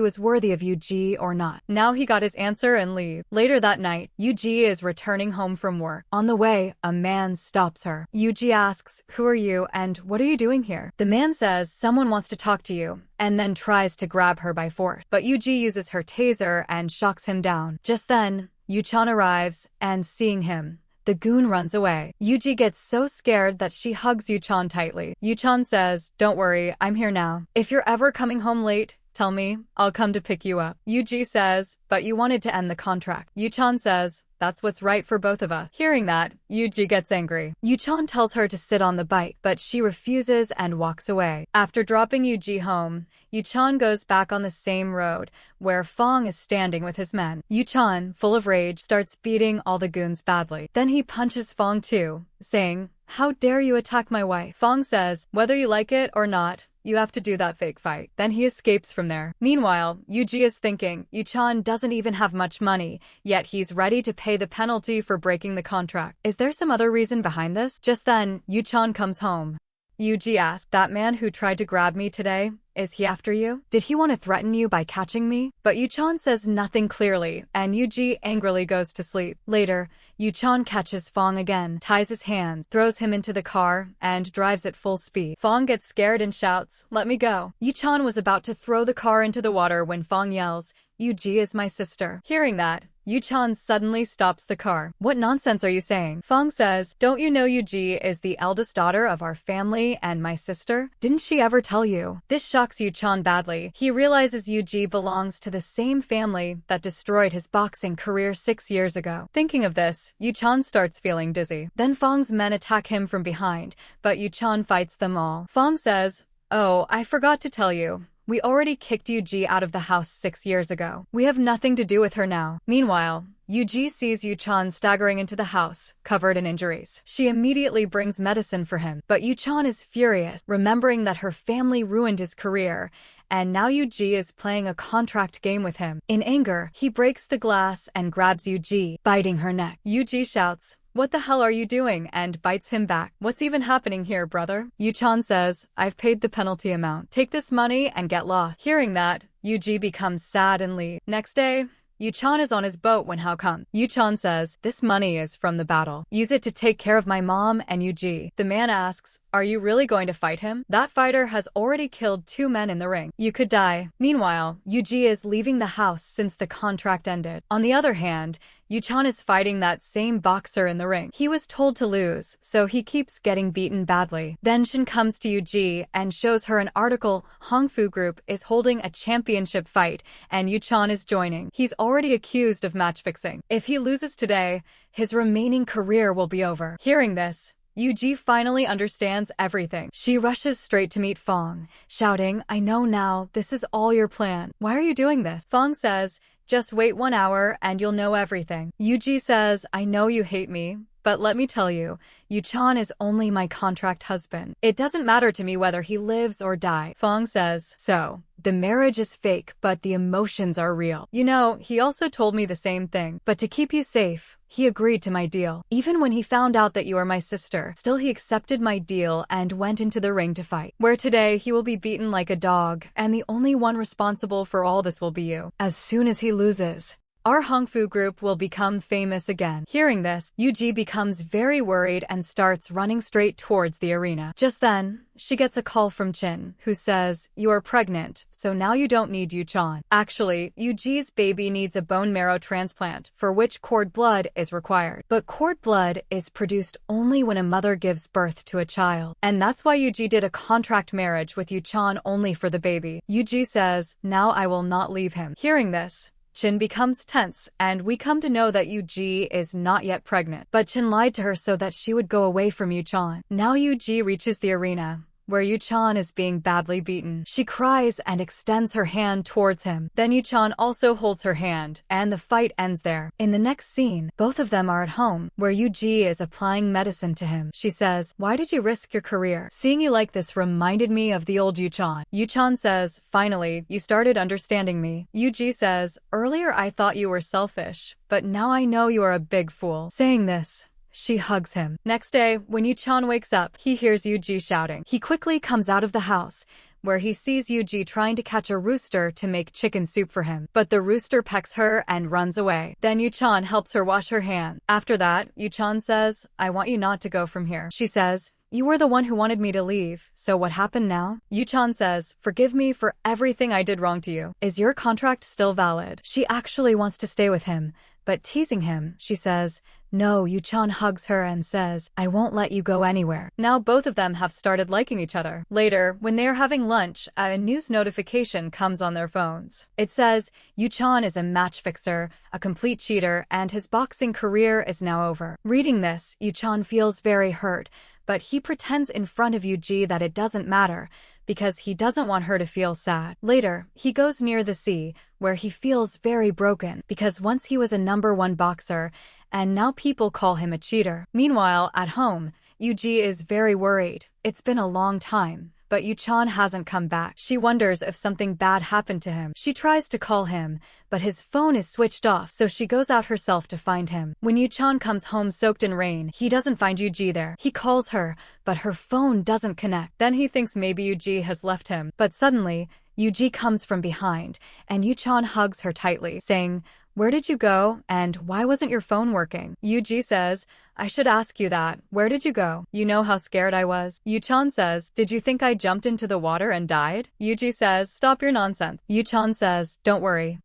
was worthy of Eugji or not. Now he got his answer and leave. Later that night, Eugji is returning home from work. On the way, a man stops her. Eugji asks, who are you and what are you doing here? The man says, someone wants to talk to you, and then tries to grab her by force. But Eugji uses her taser and shocks him down. Just then, Yuchen arrives, and seeing him, the goon runs away. Eugji gets so scared that she hugs Yuchen tightly. Yuchen says, don't worry, I'm here now. If you're ever coming home late, tell me, I'll come to pick you up. Eugji says, but you wanted to end the contract. Yuchen says, that's what's right for both of us. Hearing that, Eugji gets angry. Yuchen tells her to sit on the bike, but she refuses and walks away. After dropping Eugji home, Yuchen goes back on the same road, where Fong is standing with his men. Yuchen, full of rage, starts beating all the goons badly. Then he punches Fong too, saying, how dare you attack my wife? Fong says, whether you like it or not, you have to do that fake fight. Then he escapes from there. Meanwhile, Eugji is thinking, Yuchen doesn't even have much money, yet he's ready to pay the penalty for breaking the contract. Is there some other reason behind this? Just then, Yuchen comes home. Eugji asks, that man who tried to grab me today, is he after you? Did he want to threaten you by catching me? But Yuchen says nothing clearly, and Eugji angrily goes to sleep. Later, Yuchen catches Fong again, ties his hands, throws him into the car, and drives at full speed. Fong gets scared and shouts, let me go. Yuchen was about to throw the car into the water when Fong yells, Eugji is my sister. Hearing that, Yuchen suddenly stops the car. What nonsense are you saying? Fong says, don't you know Eugji is the eldest daughter of our family and my sister? Didn't she ever tell you? This shocks Yuchen badly. He realizes Eugji belongs to the same family that destroyed his boxing career 6 years ago. Thinking of this, Yuchen starts feeling dizzy. Then Fong's men attack him from behind, but Yuchen fights them all. Fong says, oh, I forgot to tell you. We already kicked Eugji out of the house 6 years ago. We have nothing to do with her now. Meanwhile, Eugji sees Yuchen staggering into the house, covered in injuries. She immediately brings medicine for him, but Yuchen is furious, remembering that her family ruined his career, and now Eugji is playing a contract game with him. In anger, he breaks the glass and grabs Eugji, biting her neck. Eugji shouts, what the hell are you doing? And bites him back. What's even happening here, brother? Yuchen says, I've paid the penalty amount. Take this money and get lost. Hearing that, Eugji becomes sad and leaves. Next day, Yuchen is on his boat when Hao comes. Yuchen says, this money is from the battle. Use it to take care of my mom and Eugji. The man asks, are you really going to fight him? That fighter has already killed 2 men in the ring. You could die. Meanwhile, Eugji is leaving the house since the contract ended. On the other hand, Yuchen is fighting that same boxer in the ring. He was told to lose, so he keeps getting beaten badly. Then Shin comes to Eugji and shows her an article Hongfu Group is holding a championship fight, and Yuchen is joining. He's already accused of match fixing. If he loses today, his remaining career will be over. Hearing this, Eugji finally understands everything. She rushes straight to meet Fong, shouting, I know now, this is all your plan. Why are you doing this? Fong says, just wait 1 hour and you'll know everything. Eugji says, I know you hate me, but let me tell you, Yuchen is only my contract husband. It doesn't matter to me whether he lives or dies. Fong says, so, the marriage is fake, but the emotions are real. You know, he also told me the same thing, but to keep you safe, he agreed to my deal. Even when he found out that you are my sister, still he accepted my deal and went into the ring to fight. Where today, he will be beaten like a dog, and the only one responsible for all this will be you. As soon as he loses, our Hongfu Group will become famous again. Hearing this, Eugji becomes very worried and starts running straight towards the arena. Just then, she gets a call from Chin, who says, you are pregnant, so now you don't need Yuchen. Actually, Eugji's baby needs a bone marrow transplant, for which cord blood is required. But cord blood is produced only when a mother gives birth to a child. And that's why Eugji did a contract marriage with Yuchen only for the baby. Eugji says, now I will not leave him. Hearing this, Chin becomes tense, and we come to know that Eugji is not yet pregnant. But Chin lied to her so that she would go away from Yuchen. Now Eugji reaches the arena, where Yuchen is being badly beaten. She cries and extends her hand towards him. Then Yuchen also holds her hand, and the fight ends there. In the next scene, both of them are at home, where Eugji is applying medicine to him. She says, why did you risk your career? Seeing you like this reminded me of the old Yuchen. Yuchen says, finally, you started understanding me. Eugji says, earlier I thought you were selfish, but now I know you are a big fool. Saying this, she hugs him. Next day, when Yuchen wakes up, he hears Eugji shouting. He quickly comes out of the house, where he sees Eugji trying to catch a rooster to make chicken soup for him. But the rooster pecks her and runs away. Then Yuchen helps her wash her hands. After that, Yuchen says, I want you not to go from here. She says, you were the one who wanted me to leave, so what happened now? Yuchen says, forgive me for everything I did wrong to you. Is your contract still valid? She actually wants to stay with him, but teasing him, she says, no. Yuchen hugs her and says, I won't let you go anywhere. Now both of them have started liking each other. Later, when they are having lunch, a news notification comes on their phones. It says, Yuchen is a match fixer, a complete cheater, and his boxing career is now over. Reading this, Yuchen feels very hurt, but he pretends in front of Eugji that it doesn't matter, because he doesn't want her to feel sad. Later, he goes near the sea, where he feels very broken, because once he was a #1 boxer, and now people call him a cheater. Meanwhile, at home, Eugji is very worried. It's been a long time, but Yuchen hasn't come back. She wonders if something bad happened to him. She tries to call him, but his phone is switched off, so she goes out herself to find him. When Yuchen comes home soaked in rain, he doesn't find Eugji there. He calls her, but her phone doesn't connect. Then he thinks maybe Eugji has left him, but suddenly, Eugji comes from behind, and Yuchen hugs her tightly, saying, "Where did you go, and why wasn't your phone working?" Eugji says, "I should ask you that. Where did you go? You know how scared I was." Yuchen says, "Did you think I jumped into the water and died?" Eugji says, "Stop your nonsense." Yuchen says, "Don't worry."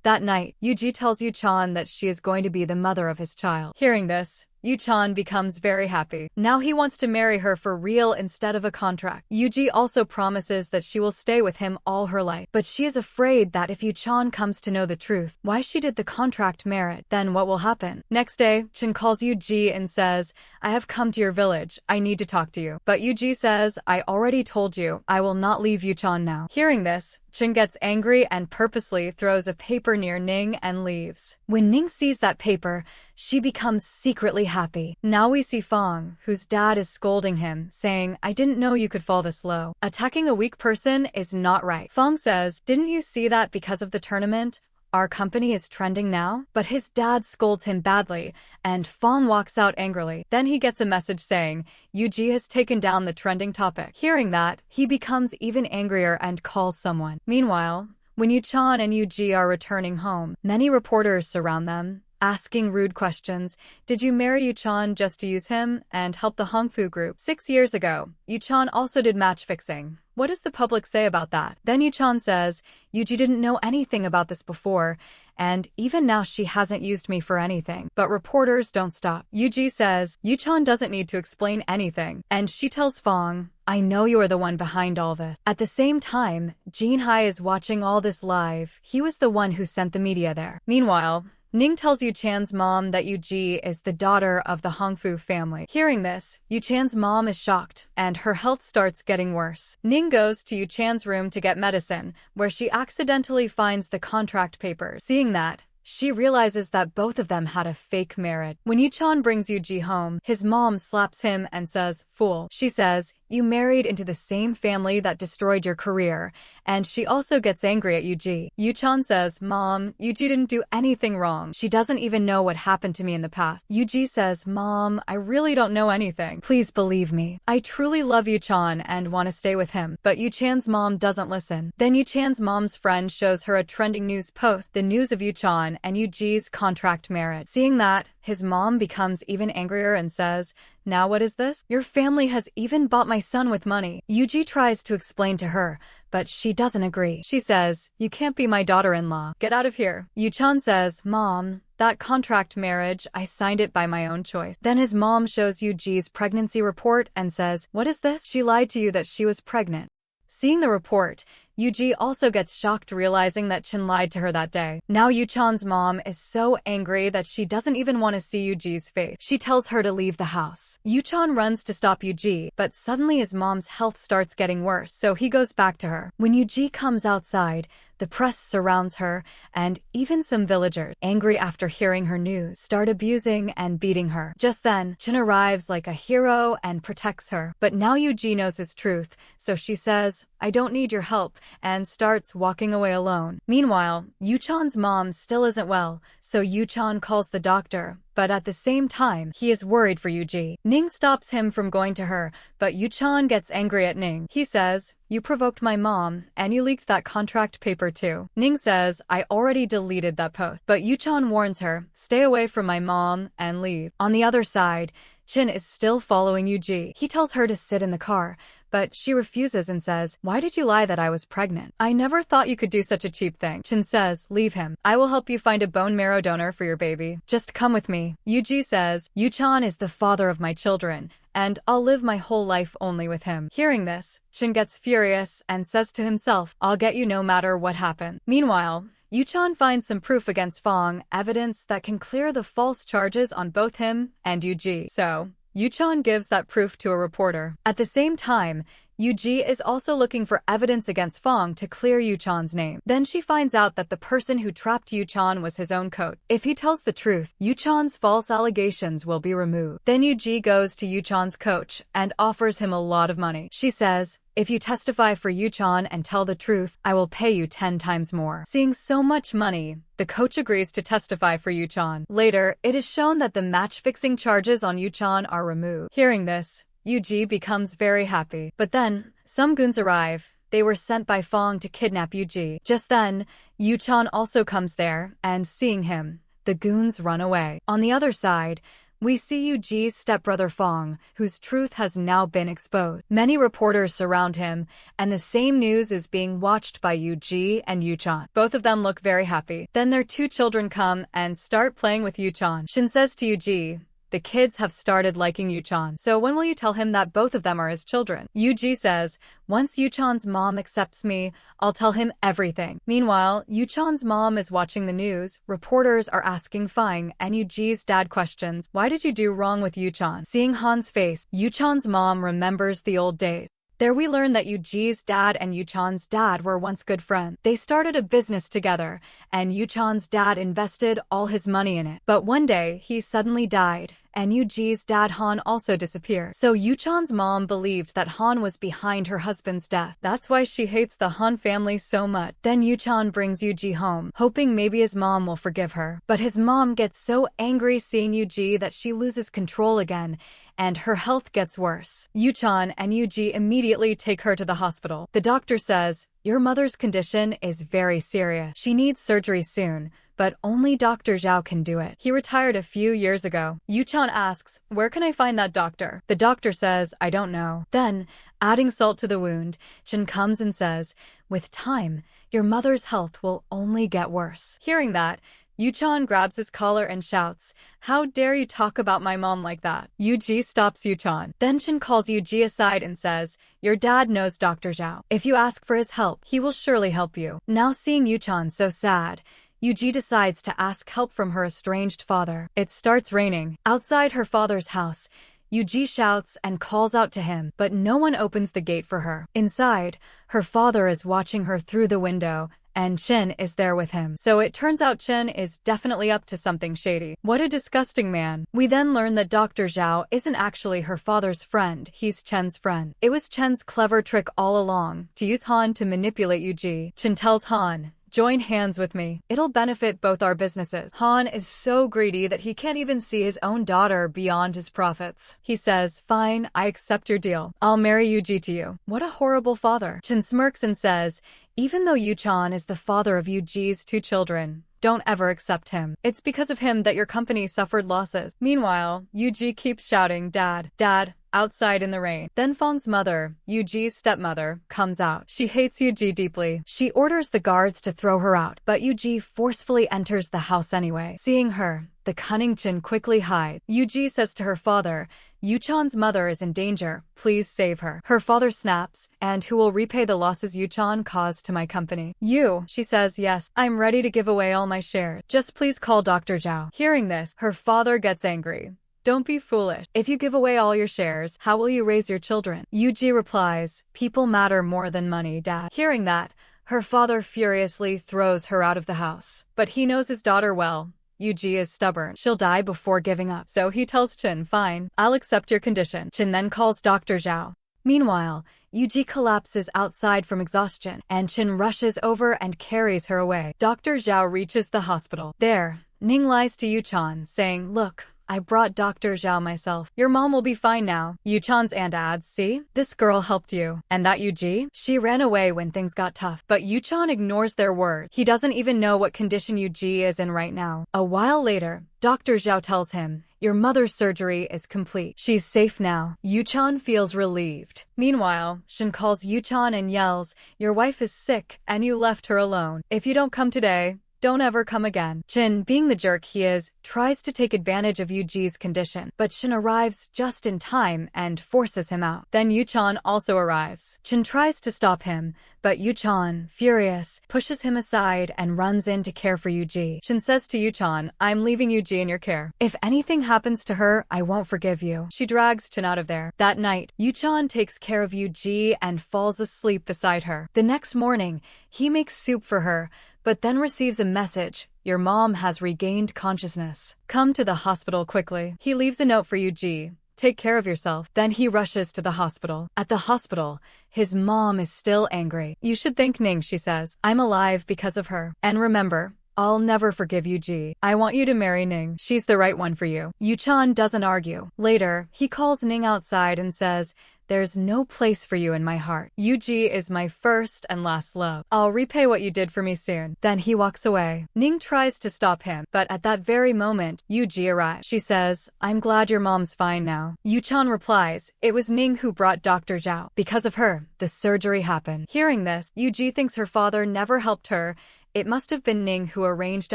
That night, Eugji tells Yuchen that she is going to be the mother of his child. Hearing this, Yuchen becomes very happy. Now he wants to marry her for real instead of a contract. Eugji also promises that she will stay with him all her life. But she is afraid that if Yuchen comes to know the truth, why she did the contract merit, then what will happen? Next day, Chen calls Eugji and says, "I have come to your village. I need to talk to you." But Eugji says, "I already told you. I will not leave Yuchen now." Hearing this, Chen gets angry and purposely throws a paper near Ning and leaves. When Ning sees that paper, she becomes secretly happy. Now we see Fong, whose dad is scolding him, saying, "I didn't know you could fall this low. Attacking a weak person is not right." Fong says, "Didn't you see that because of the tournament? Our company is trending now?" But his dad scolds him badly, and Fong walks out angrily. Then he gets a message saying, Eugji has taken down the trending topic. Hearing that, he becomes even angrier and calls someone. Meanwhile, when Yuchen and Eugji are returning home, many reporters surround them, asking rude questions. "Did you marry Yuchen just to use him and help the Hongfu group? 6 years ago, Yuchen also did match fixing. What does the public say about that?" Then Yuchen says, "Eugji didn't know anything about this before, and even now she hasn't used me for anything." But reporters don't stop. Eugji says, "Yuchen doesn't need to explain anything." And she tells Fong, "I know you are the one behind all this." At the same time, Jinhai is watching all this live. He was the one who sent the media there. Meanwhile, Ning tells Yuchen's mom that Eugji is the daughter of the Hongfu family. Hearing this, Yuchen's mom is shocked, and her health starts getting worse. Ning goes to Yuchen's room to get medicine, where she accidentally finds the contract papers. Seeing that, she realizes that both of them had a fake marriage. When Yuchen brings Eugji home, his mom slaps him and says, "Fool." She says, "You married into the same family that destroyed your career," and she also gets angry at Eugji. Yuchen says, "Mom, Eugji didn't do anything wrong. She doesn't even know what happened to me in the past." Eugji says, "Mom, I really don't know anything. Please believe me. I truly love Yuchen and want to stay with him." But Yuchen's mom doesn't listen. Then Yuchen's mom's friend shows her a trending news post, the news of Yuchen and Eugji's contract marriage. Seeing that, his mom becomes even angrier and says, "Now what is this? Your family has even bought my son with money." Eugji tries to explain to her, but she doesn't agree. She says, "You can't be my daughter-in-law. Get out of here." Yuchen says, "Mom, that contract marriage, I signed it by my own choice." Then his mom shows Eugji's pregnancy report and says, "What is this? She lied to you that she was pregnant." Seeing the report, Eugji also gets shocked realizing that Chen lied to her that day. Now Yuchen's mom is so angry that she doesn't even want to see Eugji's face. She tells her to leave the house. Yuchen runs to stop Eugji, but suddenly his mom's health starts getting worse, so he goes back to her. When Eugji comes outside, the press surrounds her, and even some villagers, angry after hearing her news, start abusing and beating her. Just then, Chen arrives like a hero and protects her. But now Eugji knows his truth, so she says, "I don't need your help," and starts walking away alone. Meanwhile, Yuchen's mom still isn't well, so Yuchen calls the doctor. But at the same time, he is worried for Eugji. Ning stops him from going to her, but Yuchen gets angry at Ning. He says, "You provoked my mom, and you leaked that contract paper too." Ning says, "I already deleted that post." But Yuchen warns her, "Stay away from my mom and leave." On the other side, Chen is still following Eugji. He tells her to sit in the car, but she refuses and says, "Why did you lie that I was pregnant? I never thought you could do such a cheap thing." Chen says, "Leave him. I will help you find a bone marrow donor for your baby. Just come with me." Eugji says, "Yuchen is the father of my children, and I'll live my whole life only with him." Hearing this, Chen gets furious and says to himself, "I'll get you no matter what happens." Meanwhile, Yuchen finds some proof against Fong, evidence that can clear the false charges on both him and Eugji. So, Yuchen gives that proof to a reporter. At the same time, Eugji is also looking for evidence against Fong to clear Yuchan's name. Then she finds out that the person who trapped Yuchen was his own coach. If he tells the truth, Yuchan's false allegations will be removed. Then Eugji goes to Yuchan's coach and offers him a lot of money. She says, "If you testify for Yuchen and tell the truth, I will pay you 10 times more." Seeing so much money, the coach agrees to testify for Yuchen. Later, it is shown that the match-fixing charges on Yuchen are removed. Hearing this, Eugji becomes very happy. But then, some goons arrive. They were sent by Fong to kidnap Eugji. Just then, Yuchen also comes there, and seeing him, the goons run away. On the other side, we see Eugji's stepbrother Fong, whose truth has now been exposed. Many reporters surround him, and the same news is being watched by Eugji and Yuchen. Both of them look very happy. Then their 2 children come and start playing with Yuchen. Shin says to Eugji, "The kids have started liking Yuchen, so when will you tell him that both of them are his children?" Eugji says, "Once Yuchen's mom accepts me, I'll tell him everything." Meanwhile, Yuchen's mom is watching the news. Reporters are asking Fang, and Eugji's dad questions, "Why did you do wrong with Yuchen?" Seeing Han's face, Yuchen's mom remembers the old days. There we learn that Eugji's dad and Yuchen's dad were once good friends. They started a business together, and Yuchen's dad invested all his money in it. But one day, he suddenly died, and Eugji's dad Han also disappeared. So Yuchen's mom believed that Han was behind her husband's death. That's why she hates the Han family so much. Then Yuchen brings Eugji home, hoping maybe his mom will forgive her. But his mom gets so angry seeing Eugji that she loses control again, and her health gets worse. Yuchen and Eugji immediately take her to the hospital. The doctor says, "Your mother's condition is very serious. She needs surgery soon, but only Dr. Zhao can do it. He retired a few years ago." Yuchen asks, "Where can I find that doctor?" The doctor says, "I don't know." Then, adding salt to the wound, Chen comes and says, "With time, your mother's health will only get worse." Hearing that, Yuchen grabs his collar and shouts, "How dare you talk about my mom like that?" Eugji stops Yuchen. Then Chen calls Eugji aside and says, "Your dad knows Dr. Zhao. If you ask for his help, he will surely help you." Now seeing Yuchen so sad, Eugji decides to ask help from her estranged father. It starts raining. Outside her father's house, Eugji shouts and calls out to him, but no one opens the gate for her. Inside, her father is watching her through the window, and Chen is there with him. So it turns out Chen is definitely up to something shady. What a disgusting man. We then learn that Dr. Zhao isn't actually her father's friend, he's Chen's friend. It was Chen's clever trick all along, to use Han to manipulate Eugji. Chen tells Han, "Join hands with me. It'll benefit both our businesses." Han is so greedy that he can't even see his own daughter beyond his profits. He says, "Fine, I accept your deal. I'll marry Eugji to you." What a horrible father. Chen smirks and says, "Even though Yuchen is the father of Eugji's 2 children, don't ever accept him. It's because of him that your company suffered losses." Meanwhile, Eugji keeps shouting, "Dad, Dad," outside in the rain. Then Fong's mother, Eugji's stepmother, comes out. She hates Eugji deeply. She orders the guards to throw her out, but Eugji forcefully enters the house anyway. Seeing her, the cunning Chen quickly hides. Eugji says to her father, "Yuchen's mother is in danger. Please save her." Her father snaps, "And who will repay the losses Yuchen caused to my company?" "You," she says. "Yes, I'm ready to give away all my shares. Just please call Dr. Zhao." Hearing this, her father gets angry. "Don't be foolish. If you give away all your shares, how will you raise your children?" Eugji replies, "People matter more than money, Dad." Hearing that, her father furiously throws her out of the house. But he knows his daughter well. Eugji is stubborn. She'll die before giving up. So he tells Chen, "Fine, I'll accept your condition." Chen then calls Dr. Zhao. Meanwhile, Eugji collapses outside from exhaustion, and Chen rushes over and carries her away. Dr. Zhao reaches the hospital. There, Ning lies to Yuchen, saying, "Look, I brought Dr. Zhao myself. Your mom will be fine now." Yuchen's aunt adds, "See? This girl helped you. And that Eugji? She ran away when things got tough." But Yuchen ignores their word. He doesn't even know what condition Eugji is in right now. A while later, Dr. Zhao tells him, "Your mother's surgery is complete. She's safe now." Yuchen feels relieved. Meanwhile, Shin calls Yuchen and yells, "Your wife is sick, and you left her alone. If you don't come today, don't ever come again. Chin, being the jerk he is, tries to take advantage of Eugji's condition, but Chin arrives just in time and forces him out. Then Yuchen also arrives. Chin tries to stop him, but Yuchen, furious, pushes him aside and runs in to care for Eugji. Chin says to Yuchen, I'm leaving Eugji in your care. If anything happens to her, I won't forgive you. She drags Chin out of there. That night, Yuchen takes care of Eugji and falls asleep beside her. The next morning, he makes soup for her, but then receives a message. Your mom has regained consciousness. Come to the hospital quickly. He leaves a note for Eugji. Take care of yourself. Then he rushes to the hospital. At the hospital, his mom is still angry. You should thank Ning, she says. I'm alive because of her. And remember, I'll never forgive Eugji. I want you to marry Ning. She's the right one for you. Yuchen doesn't argue. Later, he calls Ning outside and says, there's no place for you in my heart. Eugji is my first and last love. I'll repay what you did for me soon. Then he walks away. Ning tries to stop him, but at that very moment, Eugji arrives. She says, I'm glad your mom's fine now. Yuchen replies, it was Ning who brought Dr. Zhao. Because of her, the surgery happened. Hearing this, Eugji thinks her father never helped her. It must have been Ning who arranged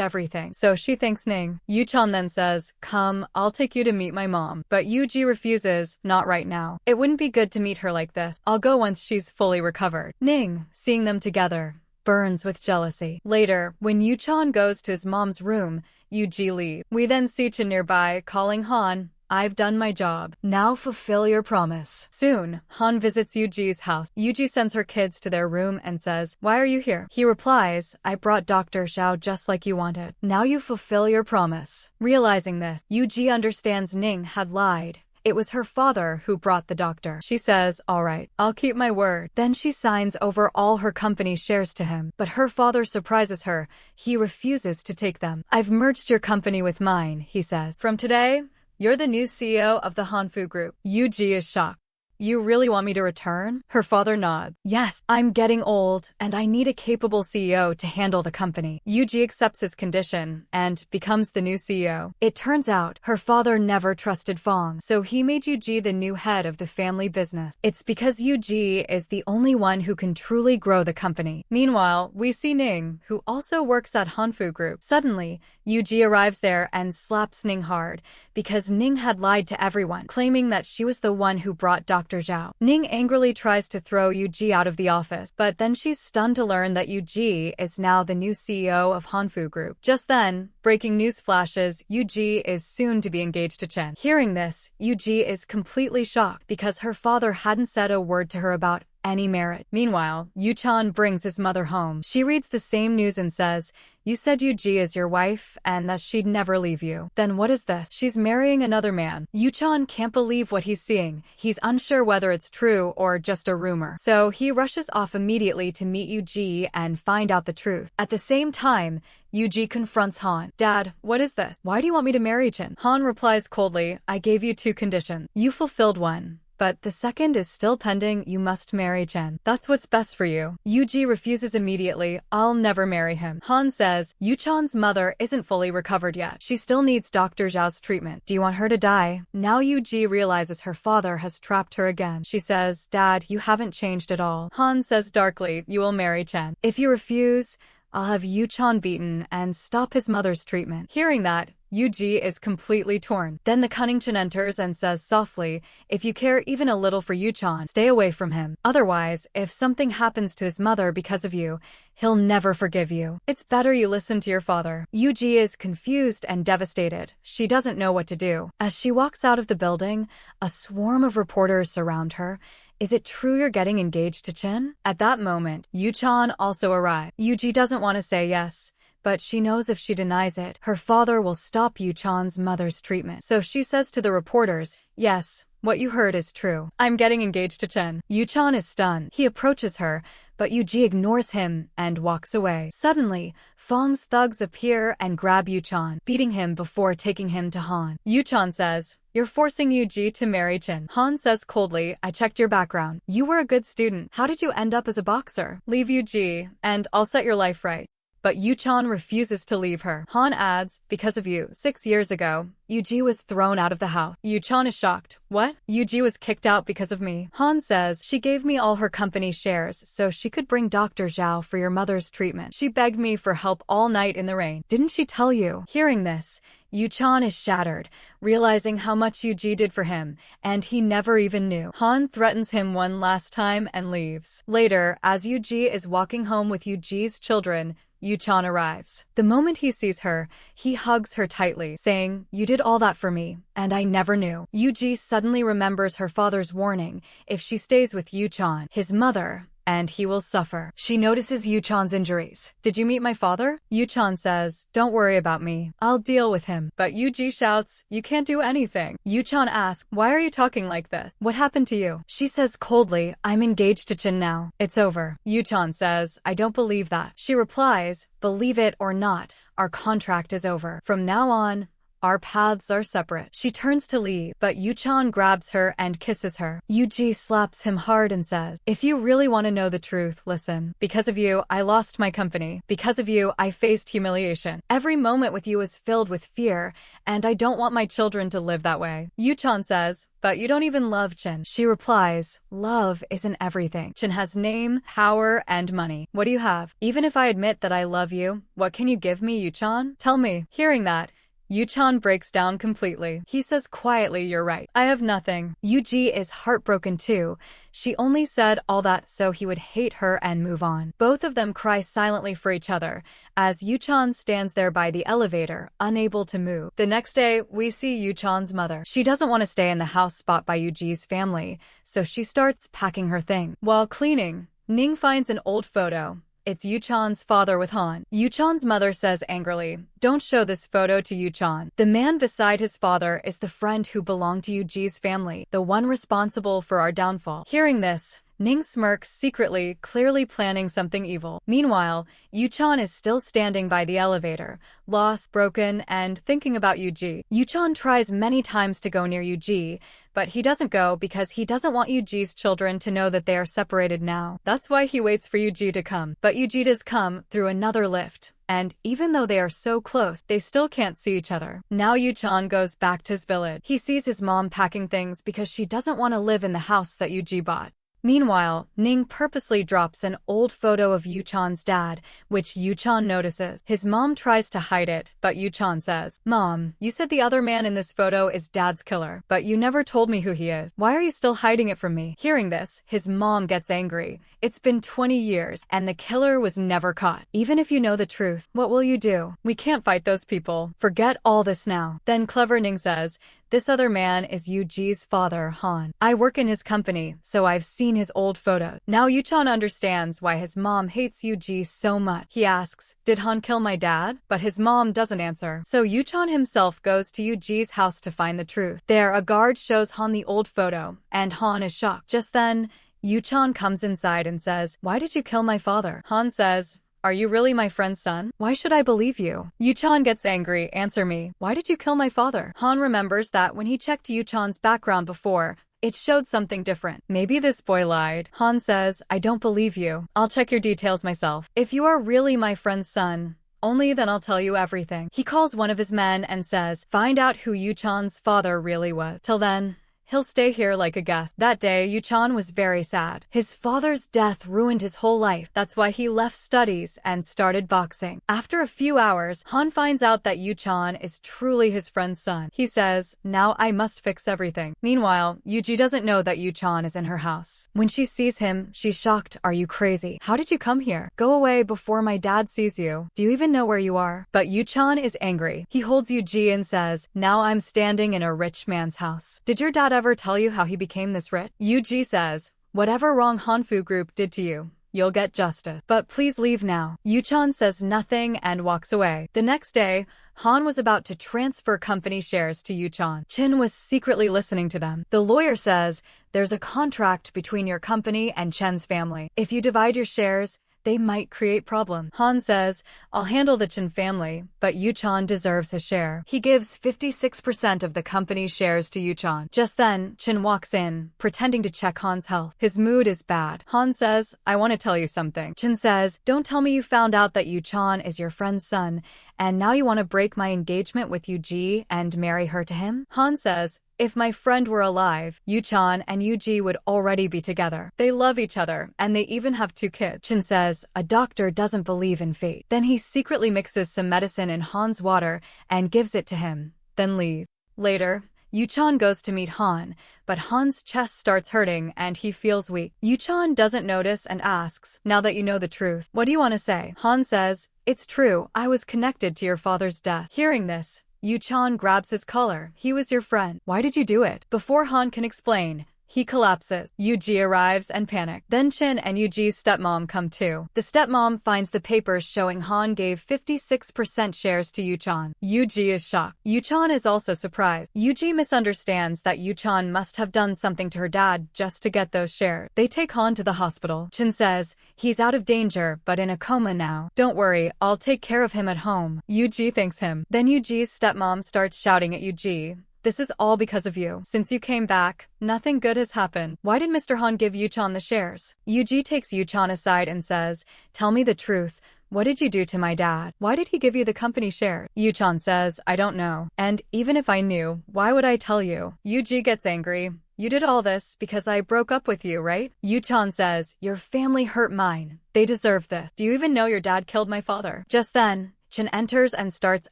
everything, so she thanks Ning. Yuchen then says, come, I'll take you to meet my mom. But Eugji refuses, not right now. It wouldn't be good to meet her like this. I'll go once she's fully recovered. Ning, seeing them together, burns with jealousy. Later, when Yuchen goes to his mom's room, Eugji leaves. We then see Chin nearby, calling Han. I've done my job. Now fulfill your promise. Soon, Han visits Eugji's house. Eugji sends her kids to their room and says, why are you here? He replies, I brought Dr. Zhao just like you wanted. Now you fulfill your promise. Realizing this, Eugji understands Ning had lied. It was her father who brought the doctor. She says, all right, I'll keep my word. Then she signs over all her company shares to him. But her father surprises her. He refuses to take them. I've merged your company with mine, he says. From today, you're the new CEO of the Hanfu Group. Eugji is shocked. You really want me to return? Her father nods. Yes, I'm getting old, and I need a capable CEO to handle the company. Eugji accepts his condition and becomes the new CEO. It turns out her father never trusted Fong, so he made Eugji the new head of the family business. It's because Eugji is the only one who can truly grow the company. Meanwhile, we see Ning, who also works at Hanfu Group. Suddenly, Eugji arrives there and slaps Ning hard because Ning had lied to everyone, claiming that she was the one who brought Dr. Zhao. Ning angrily tries to throw Eugji out of the office, but then she's stunned to learn that Eugji is now the new CEO of Hanfu Group. Just then, breaking news flashes, Eugji is soon to be engaged to Chen. Hearing this, Eugji is completely shocked because her father hadn't said a word to her about any merit. Meanwhile, Yuchen brings his mother home. She reads the same news and says, you said Eugji is your wife and that she'd never leave you. Then what is this? She's marrying another man. Yuchen can't believe what he's seeing. He's unsure whether it's true or just a rumor. So he rushes off immediately to meet Eugji and find out the truth. At the same time, Eugji confronts Han. Dad, what is this? Why do you want me to marry Chin? Han replies coldly, I gave you 2 conditions. You fulfilled one, but the second is still pending. You must marry Chen. That's what's best for you. Eugji refuses immediately. I'll never marry him. Han says, Yuchen's mother isn't fully recovered yet. She still needs Dr. Zhao's treatment. Do you want her to die? Now Eugji realizes her father has trapped her again. She says, Dad, you haven't changed at all. Han says darkly, you will marry Chen. If you refuse, I'll have Yuchen beaten and stop his mother's treatment. Hearing that, Eugji is completely torn. Then the cunning Chen enters and says softly, if you care even a little for Yuchen, stay away from him. Otherwise, if something happens to his mother because of you, he'll never forgive you. It's better you listen to your father. Eugji is confused and devastated. She doesn't know what to do. As she walks out of the building, a swarm of reporters surround her. Is it true you're getting engaged to Chen? At that moment, Yuchen also arrives. Eugji doesn't want to say yes, but she knows if she denies it, her father will stop Yuchen's mother's treatment. So she says to the reporters, yes, what you heard is true. I'm getting engaged to Chen. Yuchen is stunned. He approaches her, but Eugji ignores him and walks away. Suddenly, Fong's thugs appear and grab Yuchen, beating him before taking him to Han. Yuchen says, you're forcing Eugji to marry Chen. Han says coldly, I checked your background. You were a good student. How did you end up as a boxer? Leave Eugji, and I'll set your life right. but Yuchen refuses to leave her. Han adds, because of you, 6 years ago, Eugji was thrown out of the house. Yuchen is shocked. What? Eugji was kicked out because of me. Han says, she gave me all her company shares so she could bring Dr. Zhao for your mother's treatment. She begged me for help all night in the rain. Didn't she tell you? Hearing this, Yuchen is shattered, realizing how much Eugji did for him, and he never even knew. Han threatens him one last time and leaves. Later, as Eugji is walking home with Eugji's children, Yuchen arrives. The moment he sees her, he hugs her tightly, saying, you did all that for me, and I never knew. Eugji suddenly remembers her father's warning, if she stays with Yuchen, his mother, and he will suffer. She notices Yuchen's injuries. Did you meet my father? Yuchen says, don't worry about me. I'll deal with him. But Eugji shouts, you can't do anything. Yuchen asks, why are you talking like this? What happened to you? She says coldly, I'm engaged to Chen now. It's over. Yuchen says, I don't believe that. She replies, believe it or not, our contract is over. From now on, our paths are separate. She turns to leave, but Yuchen grabs her and kisses her. Eugji slaps him hard and says, if you really want to know the truth, listen. Because of you, I lost my company. Because of you, I faced humiliation. Every moment with you is filled with fear, and I don't want my children to live that way. Yuchen says, but you don't even love Chen. She replies, love isn't everything. Chen has name, power, and money. What do you have? Even if I admit that I love you, what can you give me, Yuchen? Tell me. Hearing that, Yuchen breaks down completely. He says quietly, you're right. I have nothing. Eugji is heartbroken too. She only said all that so he would hate her and move on. Both of them cry silently for each other as Yuchen stands there by the elevator, unable to move. The next day, we see Yuchen's mother. She doesn't want to stay in the house bought by Eugji's family, so she starts packing her thing. While cleaning, Ning finds an old photo. It's Yuchen's father with Han. Yuchen's mother says angrily, don't show this photo to Yuchen. The man beside his father is the friend who belonged to Eugji's family, the one responsible for our downfall. Hearing this, Ning smirks secretly, clearly planning something evil. Meanwhile, Yuchen is still standing by the elevator, lost, broken, and thinking about Eugji. Yuchen tries many times to go near Eugji, but he doesn't go because he doesn't want Eugji's children to know that they are separated now. That's why he waits for Eugji to come. But Eugji does come through another lift. And even though they are so close, they still can't see each other. Now Yuchen goes back to his village. He sees his mom packing things because she doesn't want to live in the house that Eugji bought. Meanwhile, Ning purposely drops an old photo of Yuchen's dad, which Yuchen notices. His mom tries to hide it, but Yuchen says, Mom, you said the other man in this photo is Dad's killer, but you never told me who he is. Why are you still hiding it from me? Hearing this, his mom gets angry. It's been 20 years, and the killer was never caught. Even if you know the truth, what will you do? We can't fight those people. Forget all this now. Then clever Ning says, this other man is Eugji's father, Han. I work in his company, so I've seen his old photos. Now Yuchen understands why his mom hates Eugji so much. He asks, did Han kill my dad? But his mom doesn't answer. So Yuchen himself goes to Eugji's house to find the truth. There, a guard shows Han the old photo, and Han is shocked. Just then, Yuchen comes inside and says, why did you kill my father? Han says, are you really my friend's son? Why should I believe you? Yuchen gets angry. Answer me. Why did you kill my father? Han remembers that when he checked Yuchen's background before, it showed something different. Maybe this boy lied. Han says, I don't believe you. I'll check your details myself. If you are really my friend's son, only then I'll tell you everything. He calls one of his men and says, find out who Yuchen's father really was. Till then, he'll stay here like a guest. That day, Yuchen was very sad. His father's death ruined his whole life. That's why he left studies and started boxing. After a few hours, Han finds out that Yuchen is truly his friend's son. He says, now I must fix everything. Meanwhile, Eugji doesn't know that Yuchen is in her house. When she sees him, she's shocked. Are you crazy? How did you come here? Go away before my dad sees you. Do you even know where you are? But Yuchen is angry. He holds Eugji and says, now I'm standing in a rich man's house. Did your dad ever tell you how he became this rich? Eugji says, whatever wrong Hanfu group did to you, you'll get justice. But please leave now. Yuchen says nothing and walks away. The next day, Han was about to transfer company shares to Yuchen. Chin was secretly listening to them. The lawyer says, there's a contract between your company and Chen's family. If you divide your shares, they might create problems. Han says, I'll handle the Chin family, but Yuchen deserves his share. He gives 56% of the company's shares to Yuchen. Just then, Chin walks in, pretending to check Han's health. His mood is bad. Han says, I want to tell you something. Chin says, don't tell me you found out that Yuchen is your friend's son, and now you want to break my engagement with Eugji and marry her to him? Han says, if my friend were alive, Yuchen and Eugji would already be together. They love each other, and they even have 2 kids. Chin says, a doctor doesn't believe in fate. Then he secretly mixes some medicine in Han's water and gives it to him, then leave. Later, Yuchen goes to meet Han, but Han's chest starts hurting and he feels weak. Yuchen doesn't notice and asks, now that you know the truth, what do you want to say? Han says, it's true, I was connected to your father's death. Hearing this, Yuchen grabs his collar. He was your friend. Why did you do it? Before Han can explain, he collapses. Eugji arrives and panic. Then Chin and Eugji's stepmom come too. The stepmom finds the papers showing Han gave 56% shares to Yuchen. Eugji is shocked. Yuchen is also surprised. Eugji misunderstands that Yuchen must have done something to her dad just to get those shares. They take Han to the hospital. Chin says, he's out of danger but in a coma now. Don't worry, I'll take care of him at home. Eugji thanks him. Then Eugji's stepmom starts shouting at Eugji. This is all because of you. Since you came back, nothing good has happened. Why did Mr. Han give Yuchen the shares? Eugji takes Yuchen aside and says, tell me the truth. What did you do to my dad? Why did he give you the company share? Yuchen says, I don't know. And even if I knew, why would I tell you? Eugji gets angry. You did all this because I broke up with you, right? Yuchen says, your family hurt mine. They deserve this. Do you even know your dad killed my father? Just then, Chin enters and starts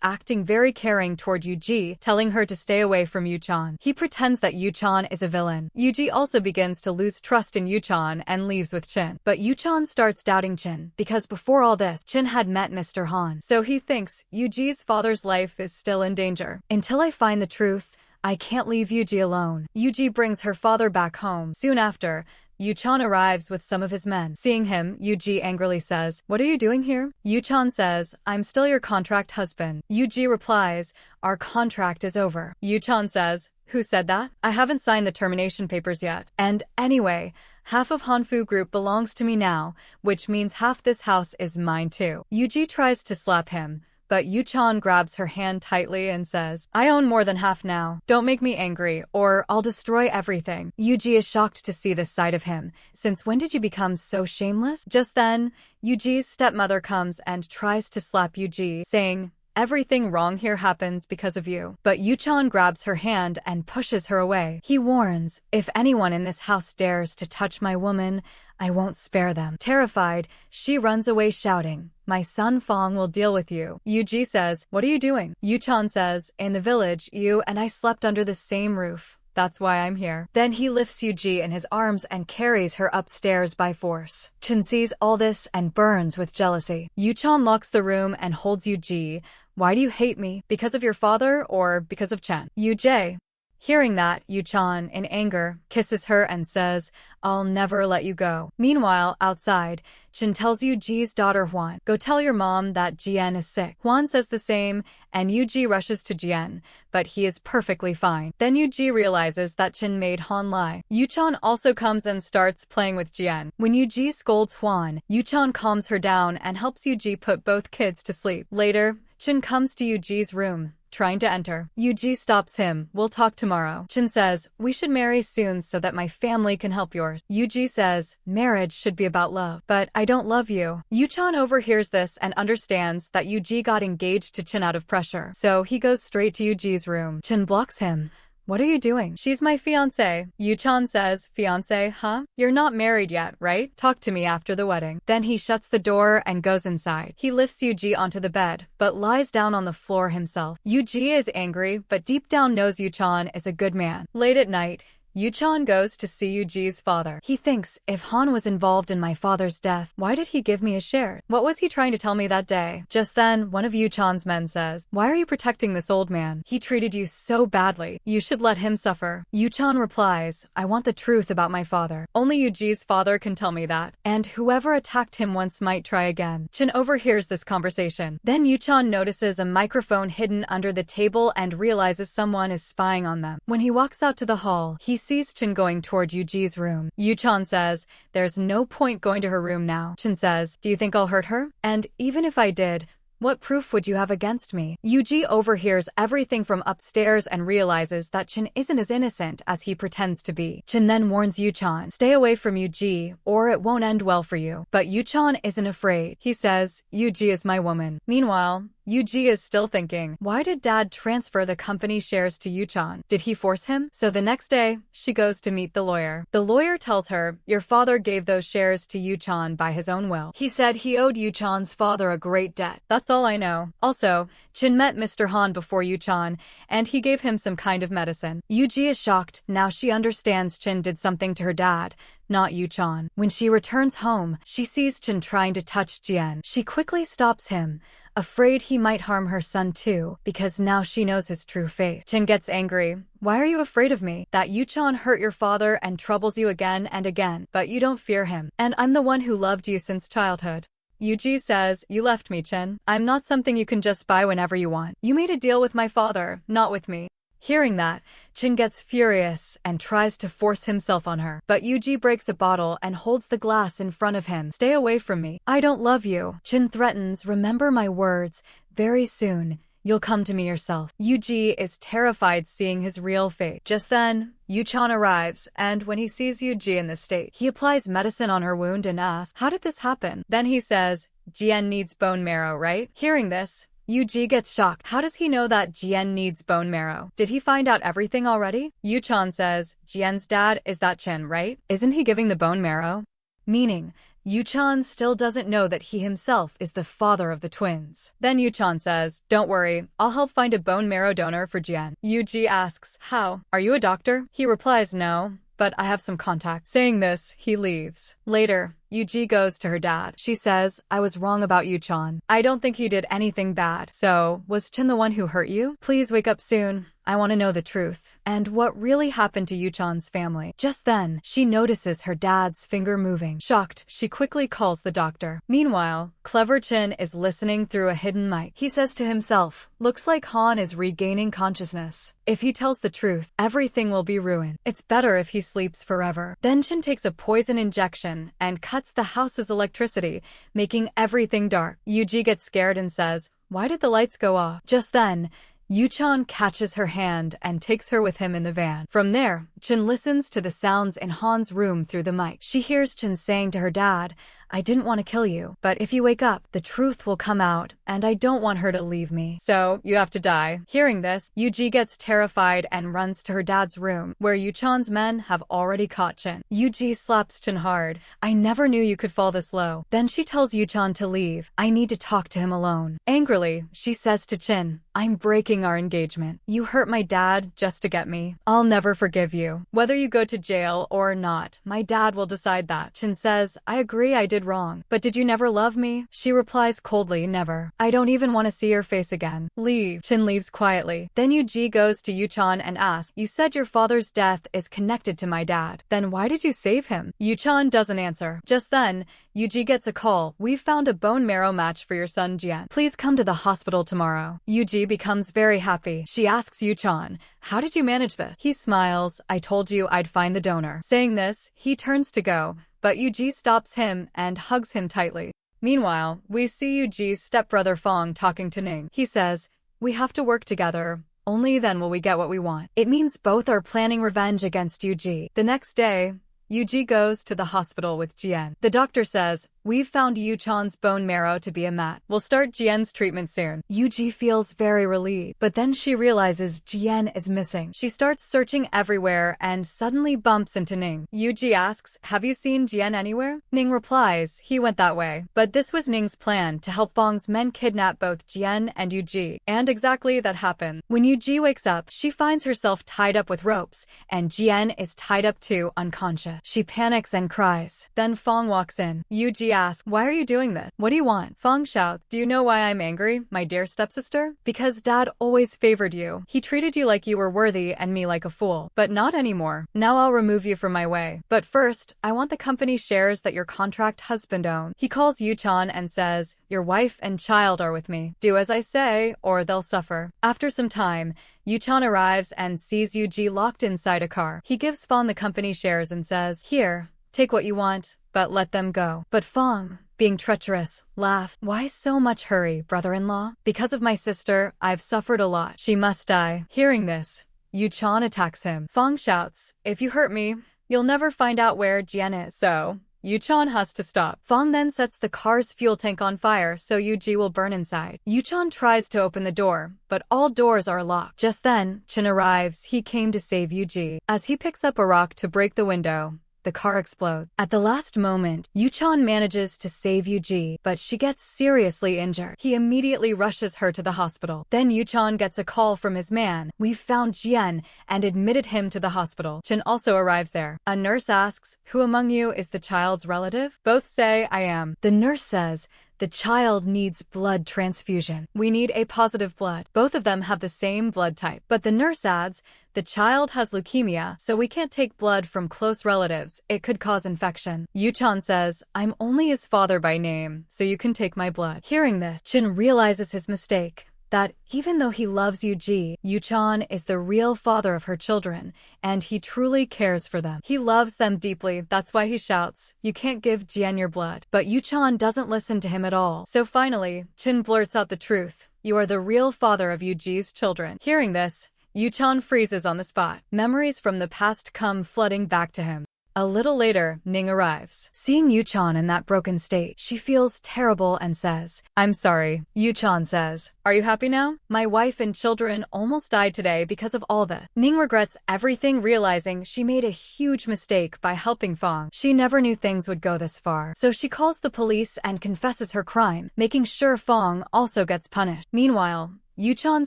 acting very caring toward Eugji, telling her to stay away from Yuchen. He pretends that Yuchen is a villain. Eugji also begins to lose trust in Yuchen and leaves with Chin. But Yuchen starts doubting Chin, because before all this, Chin had met Mr. Han. So he thinks Eugji's father's life is still in danger. Until I find the truth, I can't leave Eugji alone. Eugji brings her father back home. Soon after, Yuchen arrives with some of his men. Seeing him, Eugji angrily says, what are you doing here? Yuchen says, I'm still your contract husband. Eugji replies, our contract is over. Yuchen says, who said that? I haven't signed the termination papers yet. And anyway, half of Hanfu Group belongs to me now, which means half this house is mine too. Eugji tries to slap him, but Yuchen grabs her hand tightly and says, I own more than half now. Don't make me angry, or I'll destroy everything. Eugji is shocked to see this side of him. Since when did you become so shameless? Just then, Eugji's stepmother comes and tries to slap Eugji, saying, everything wrong here happens because of you. But Yuchen grabs her hand and pushes her away. He warns, if anyone in this house dares to touch my woman, I won't spare them. Terrified, she runs away shouting, my son Fong will deal with you. Eugji says, what are you doing? Yuchen says, in the village, you and I slept under the same roof. That's why I'm here. Then he lifts Eugji in his arms and carries her upstairs by force. Chin sees all this and burns with jealousy. Yuchen locks the room and holds Eugji. Why do you hate me? Because of your father or because of Chen? Eugji. Hearing that, Yuchen, in anger, kisses her and says, I'll never let you go. Meanwhile, outside, Chin tells Eugji's daughter Huan, go tell your mom that Jian is sick. Huan says the same, and Eugji rushes to Jian, but he is perfectly fine. Then Eugji realizes that Chin made Han lie. Yuchen also comes and starts playing with Jian. When Eugji scolds Huan, Yuchen calms her down and helps Eugji put both kids to sleep. Later, Chin comes to Eugji's room, trying to enter. Eugji stops him. We'll talk tomorrow. Chin says, we should marry soon so that my family can help yours. Eugji says, marriage should be about love. But I don't love you. Yuchen overhears this and understands that Eugji got engaged to Chin out of pressure. So he goes straight to Eugji's room. Chin blocks him. What are you doing? She's my fiancé. Yuchen says, fiancé, huh? You're not married yet, right? Talk to me after the wedding. Then he shuts the door and goes inside. He lifts Eugji onto the bed, but lies down on the floor himself. Eugji is angry, but deep down knows Yuchen is a good man. Late at night, Yuchen goes to see Eugji's father. He thinks, if Han was involved in my father's death, why did he give me a share? What was he trying to tell me that day? Just then, one of Yuchen's men says, why are you protecting this old man? He treated you so badly. You should let him suffer. Yuchen replies, I want the truth about my father. Only Eugji's father can tell me that. And whoever attacked him once might try again. Chin overhears this conversation. Then Yuchen notices a microphone hidden under the table and realizes someone is spying on them. When he walks out to the hall, he sees Chin going toward Eugji's room. Yuchen says, there's no point going to her room now. Chin says, do you think I'll hurt her? And even if I did, what proof would you have against me? Eugji overhears everything from upstairs and realizes that Chin isn't as innocent as he pretends to be. Chin then warns Yuchen, stay away from Eugji or it won't end well for you. But Yuchen isn't afraid. He says, Eugji is my woman. Meanwhile, Eugji is still thinking, why did dad transfer the company shares to Yuchen? Did he force him? So the next day, she goes to meet the lawyer. The lawyer tells her, your father gave those shares to Yuchen by his own will. He said he owed Yuchen's father a great debt. That's all I know. Also, Chin met Mr. Han before Yuchen, and he gave him some kind of medicine. Eugji is shocked. Now she understands Chin did something to her dad, not Yuchen. When she returns home, she sees Chin trying to touch Jian. She quickly stops him, afraid he might harm her son too, because now she knows his true fate. Chin gets angry. Why are you afraid of me? That Yuchen hurt your father and troubles you again and again, but you don't fear him. And I'm the one who loved you since childhood. Eugji says, you left me, Chin. I'm not something you can just buy whenever you want. You made a deal with my father, not with me. Hearing that, Chin gets furious and tries to force himself on her. But Eugji breaks a bottle and holds the glass in front of him. Stay away from me. I don't love you. Chin threatens, remember my words. Very soon, you'll come to me yourself. Eugji is terrified seeing his real fate. Just then, Yuchen arrives, and when he sees Eugji in this state, he applies medicine on her wound and asks, how did this happen? Then he says, Jian needs bone marrow, right? Hearing this, Eugji gets shocked. How does he know that Jian needs bone marrow? Did he find out everything already? Yuchen says, Jian's dad is that Chin, right? Isn't he giving the bone marrow? Meaning, Yuchen still doesn't know that he himself is the father of the twins. Then Yuchen says, don't worry, I'll help find a bone marrow donor for Jian. Eugji asks, how? Are you a doctor? He replies, no, but I have some contacts. Saying this, he leaves. Later, Eugji goes to her dad. She says, I was wrong about Yuchen. I don't think he did anything bad. So, was Chin the one who hurt you? Please wake up soon. I want to know the truth. And what really happened to Yuchen's family. Just then, she notices her dad's finger moving. Shocked, she quickly calls the doctor. Meanwhile, clever Chin is listening through a hidden mic. He says to himself, looks like Han is regaining consciousness. If he tells the truth, everything will be ruined. It's better if he sleeps forever. Then Chin takes a poison injection and cuts the house's electricity, making everything dark. Eugji gets scared and says, why did the lights go off? Just then, Yuchen catches her hand and takes her with him in the van. From there, Chin listens to the sounds in Han's room through the mic. She hears Chin saying to her dad, I didn't want to kill you, but if you wake up, the truth will come out, and I don't want her to leave me. So, you have to die. Hearing this, Eugji gets terrified and runs to her dad's room, where Yuchen's men have already caught Chin. Eugji slaps Chin hard. I never knew you could fall this low. Then she tells Yuchen to leave. I need to talk to him alone. Angrily, she says to Chin, I'm breaking our engagement. You hurt my dad just to get me. I'll never forgive you. Whether you go to jail or not, my dad will decide that. Chin says, I agree I did wrong. But did you never love me? She replies coldly, never. I don't even want to see your face again. Leave. Chin leaves quietly. Then Eugji goes to Yuchen and asks, you said your father's death is connected to my dad. Then why did you save him? Yuchen doesn't answer. Just then, Eugji gets a call. We've found a bone marrow match for your son Jian. Please come to the hospital tomorrow. Eugji becomes very happy. She asks Yuchen, how did you manage this? He smiles. I told you I'd find the donor. Saying this, he turns to go, but Eugji stops him and hugs him tightly. Meanwhile, we see Eugji's stepbrother Fong talking to Ning. He says, we have to work together. Only then will we get what we want. It means both are planning revenge against Eugji. The next day, Eugji goes to the hospital with Jian. The doctor says, we've found Yuchen's bone marrow to be a match. We'll start Jian's treatment soon. Eugji feels very relieved, but then she realizes Jian is missing. She starts searching everywhere and suddenly bumps into Ning. Eugji asks, have you seen Jian anywhere? Ning replies, he went that way. But this was Ning's plan to help Fong's men kidnap both Jian and Eugji. And exactly that happened. When Eugji wakes up, she finds herself tied up with ropes, and Jian is tied up too, unconscious. She panics and cries. Then Fong walks in. Eugji asks, why are you doing this? What do you want? Fong shouts, do you know why I'm angry, my dear stepsister? Because dad always favored you. He treated you like you were worthy and me like a fool. But not anymore. Now I'll remove you from my way. But first, I want the company shares that your contract husband owns. He calls Yuchen and says, your wife and child are with me. Do as I say, or they'll suffer. After some time, Yuchen arrives and sees Eugji locked inside a car. He gives Fong the company shares and says, "Here, take what you want, but let them go." But Fong, being treacherous, laughs. "Why so much hurry, brother-in-law? Because of my sister, I've suffered a lot. She must die." Hearing this, Yuchen attacks him. Fong shouts, "If you hurt me, you'll never find out where Jian is." So Yuchen has to stop. Fong then sets the car's fuel tank on fire so Eugji will burn inside. Yuchen tries to open the door, but all doors are locked. Just then, Chin arrives. He came to save Eugji. As he picks up a rock to break the window, the car explodes. At the last moment, Yuchen manages to save Eugji, but she gets seriously injured. He immediately rushes her to the hospital. Then Yuchen gets a call from his man. "We've found Jian," and admitted him to the hospital. Chin also arrives there. A nurse asks, "Who among you is the child's relative?" Both say, "I am." The nurse says, "The child needs blood transfusion. We need A positive blood." Both of them have the same blood type. But the nurse adds, "The child has leukemia, so we can't take blood from close relatives. It could cause infection." Yuchen says, "I'm only his father by name, so you can take my blood." Hearing this, Chin realizes his mistake. That even though he loves Eugji, Yuchen is the real father of her children, and he truly cares for them. He loves them deeply, that's why he shouts, "You can't give Jian your blood." But Yuchen doesn't listen to him at all. So finally, Chin blurts out the truth. "You are the real father of Eugji's children." Hearing this, Yuchen freezes on the spot. Memories from the past come flooding back to him. A little later, Ning arrives. Seeing Yuchen in that broken state, she feels terrible and says, "I'm sorry." Yuchen says, "Are you happy now? My wife and children almost died today because of all this." Ning regrets everything, realizing she made a huge mistake by helping Fong. She never knew things would go this far. So she calls the police and confesses her crime, making sure Fong also gets punished. Meanwhile, Yuchen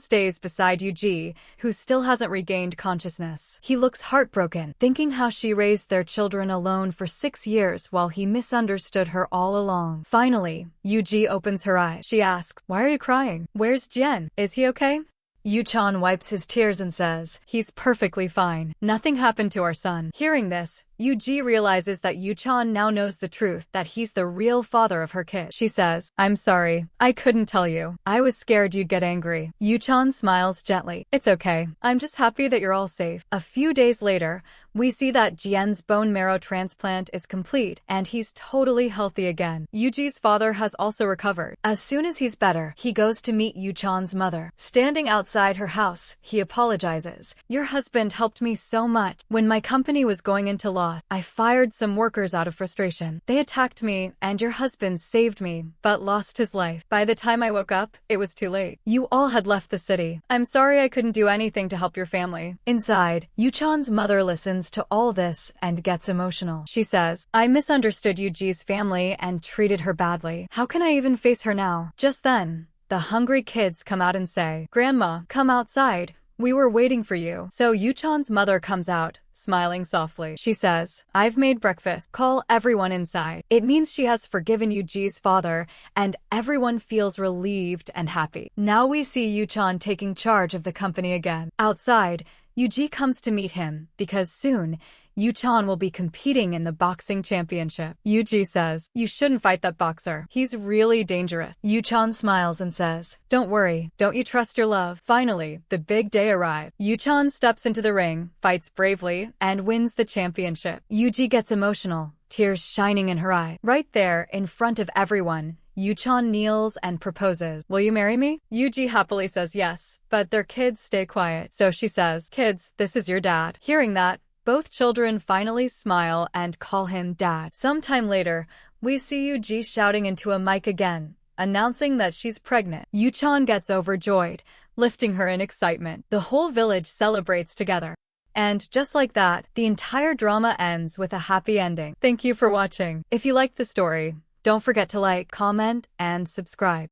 stays beside Eugji, who still hasn't regained consciousness. He looks heartbroken, thinking how she raised their children alone for 6 years while he misunderstood her all along. Finally, Eugji opens her eyes. She asks, "Why are you crying? Where's Jian? Is he okay?" Yuchen wipes his tears and says, "He's perfectly fine. Nothing happened to our son." Hearing this, Eugji realizes that Yuchen now knows the truth, that he's the real father of her kid. She says, "I'm sorry. I couldn't tell you. I was scared you'd get angry." Yuchen smiles gently. "It's okay. I'm just happy that you're all safe." A few days later, we see that Jian's bone marrow transplant is complete, and he's totally healthy again. Eugji's father has also recovered. As soon as he's better, he goes to meet Yuchen's mother. Standing outside her house, he apologizes. "Your husband helped me so much. When my company was going into loss, I fired some workers out of frustration. They attacked me, and your husband saved me, but lost his life. By the time I woke up, it was too late. You all had left the city. I'm sorry I couldn't do anything to help your family." Inside, Yuchen's mother listens to all this and gets emotional. She says, "I misunderstood Eugji's family and treated her badly. How can I even face her now?" Just then, the hungry kids come out and say, "Grandma, come outside. We were waiting for you." So Yuchen's mother comes out, smiling softly. She says, "I've made breakfast. Call everyone inside." It means she has forgiven Eugji's father, and everyone feels relieved and happy. Now we see Yuchen taking charge of the company again. Outside, Eugji comes to meet him, because soon, Yuchen will be competing in the boxing championship. Eugji says, "You shouldn't fight that boxer. He's really dangerous." Yuchen smiles and says, "Don't worry. Don't you trust your love?" Finally, the big day arrives. Yuchen steps into the ring, fights bravely, and wins the championship. Eugji gets emotional, tears shining in her eye. Right there, in front of everyone, Yuchen kneels and proposes. "Will you marry me?" Eugji happily says yes, but their kids stay quiet. So she says, "Kids, this is your dad." Hearing that, both children finally smile and call him Dad. Sometime later, we see Eugji shouting into a mic again, announcing that she's pregnant. Yuchen gets overjoyed, lifting her in excitement. The whole village celebrates together. And just like that, the entire drama ends with a happy ending. Thank you for watching. If you liked the story, don't forget to like, comment, and subscribe.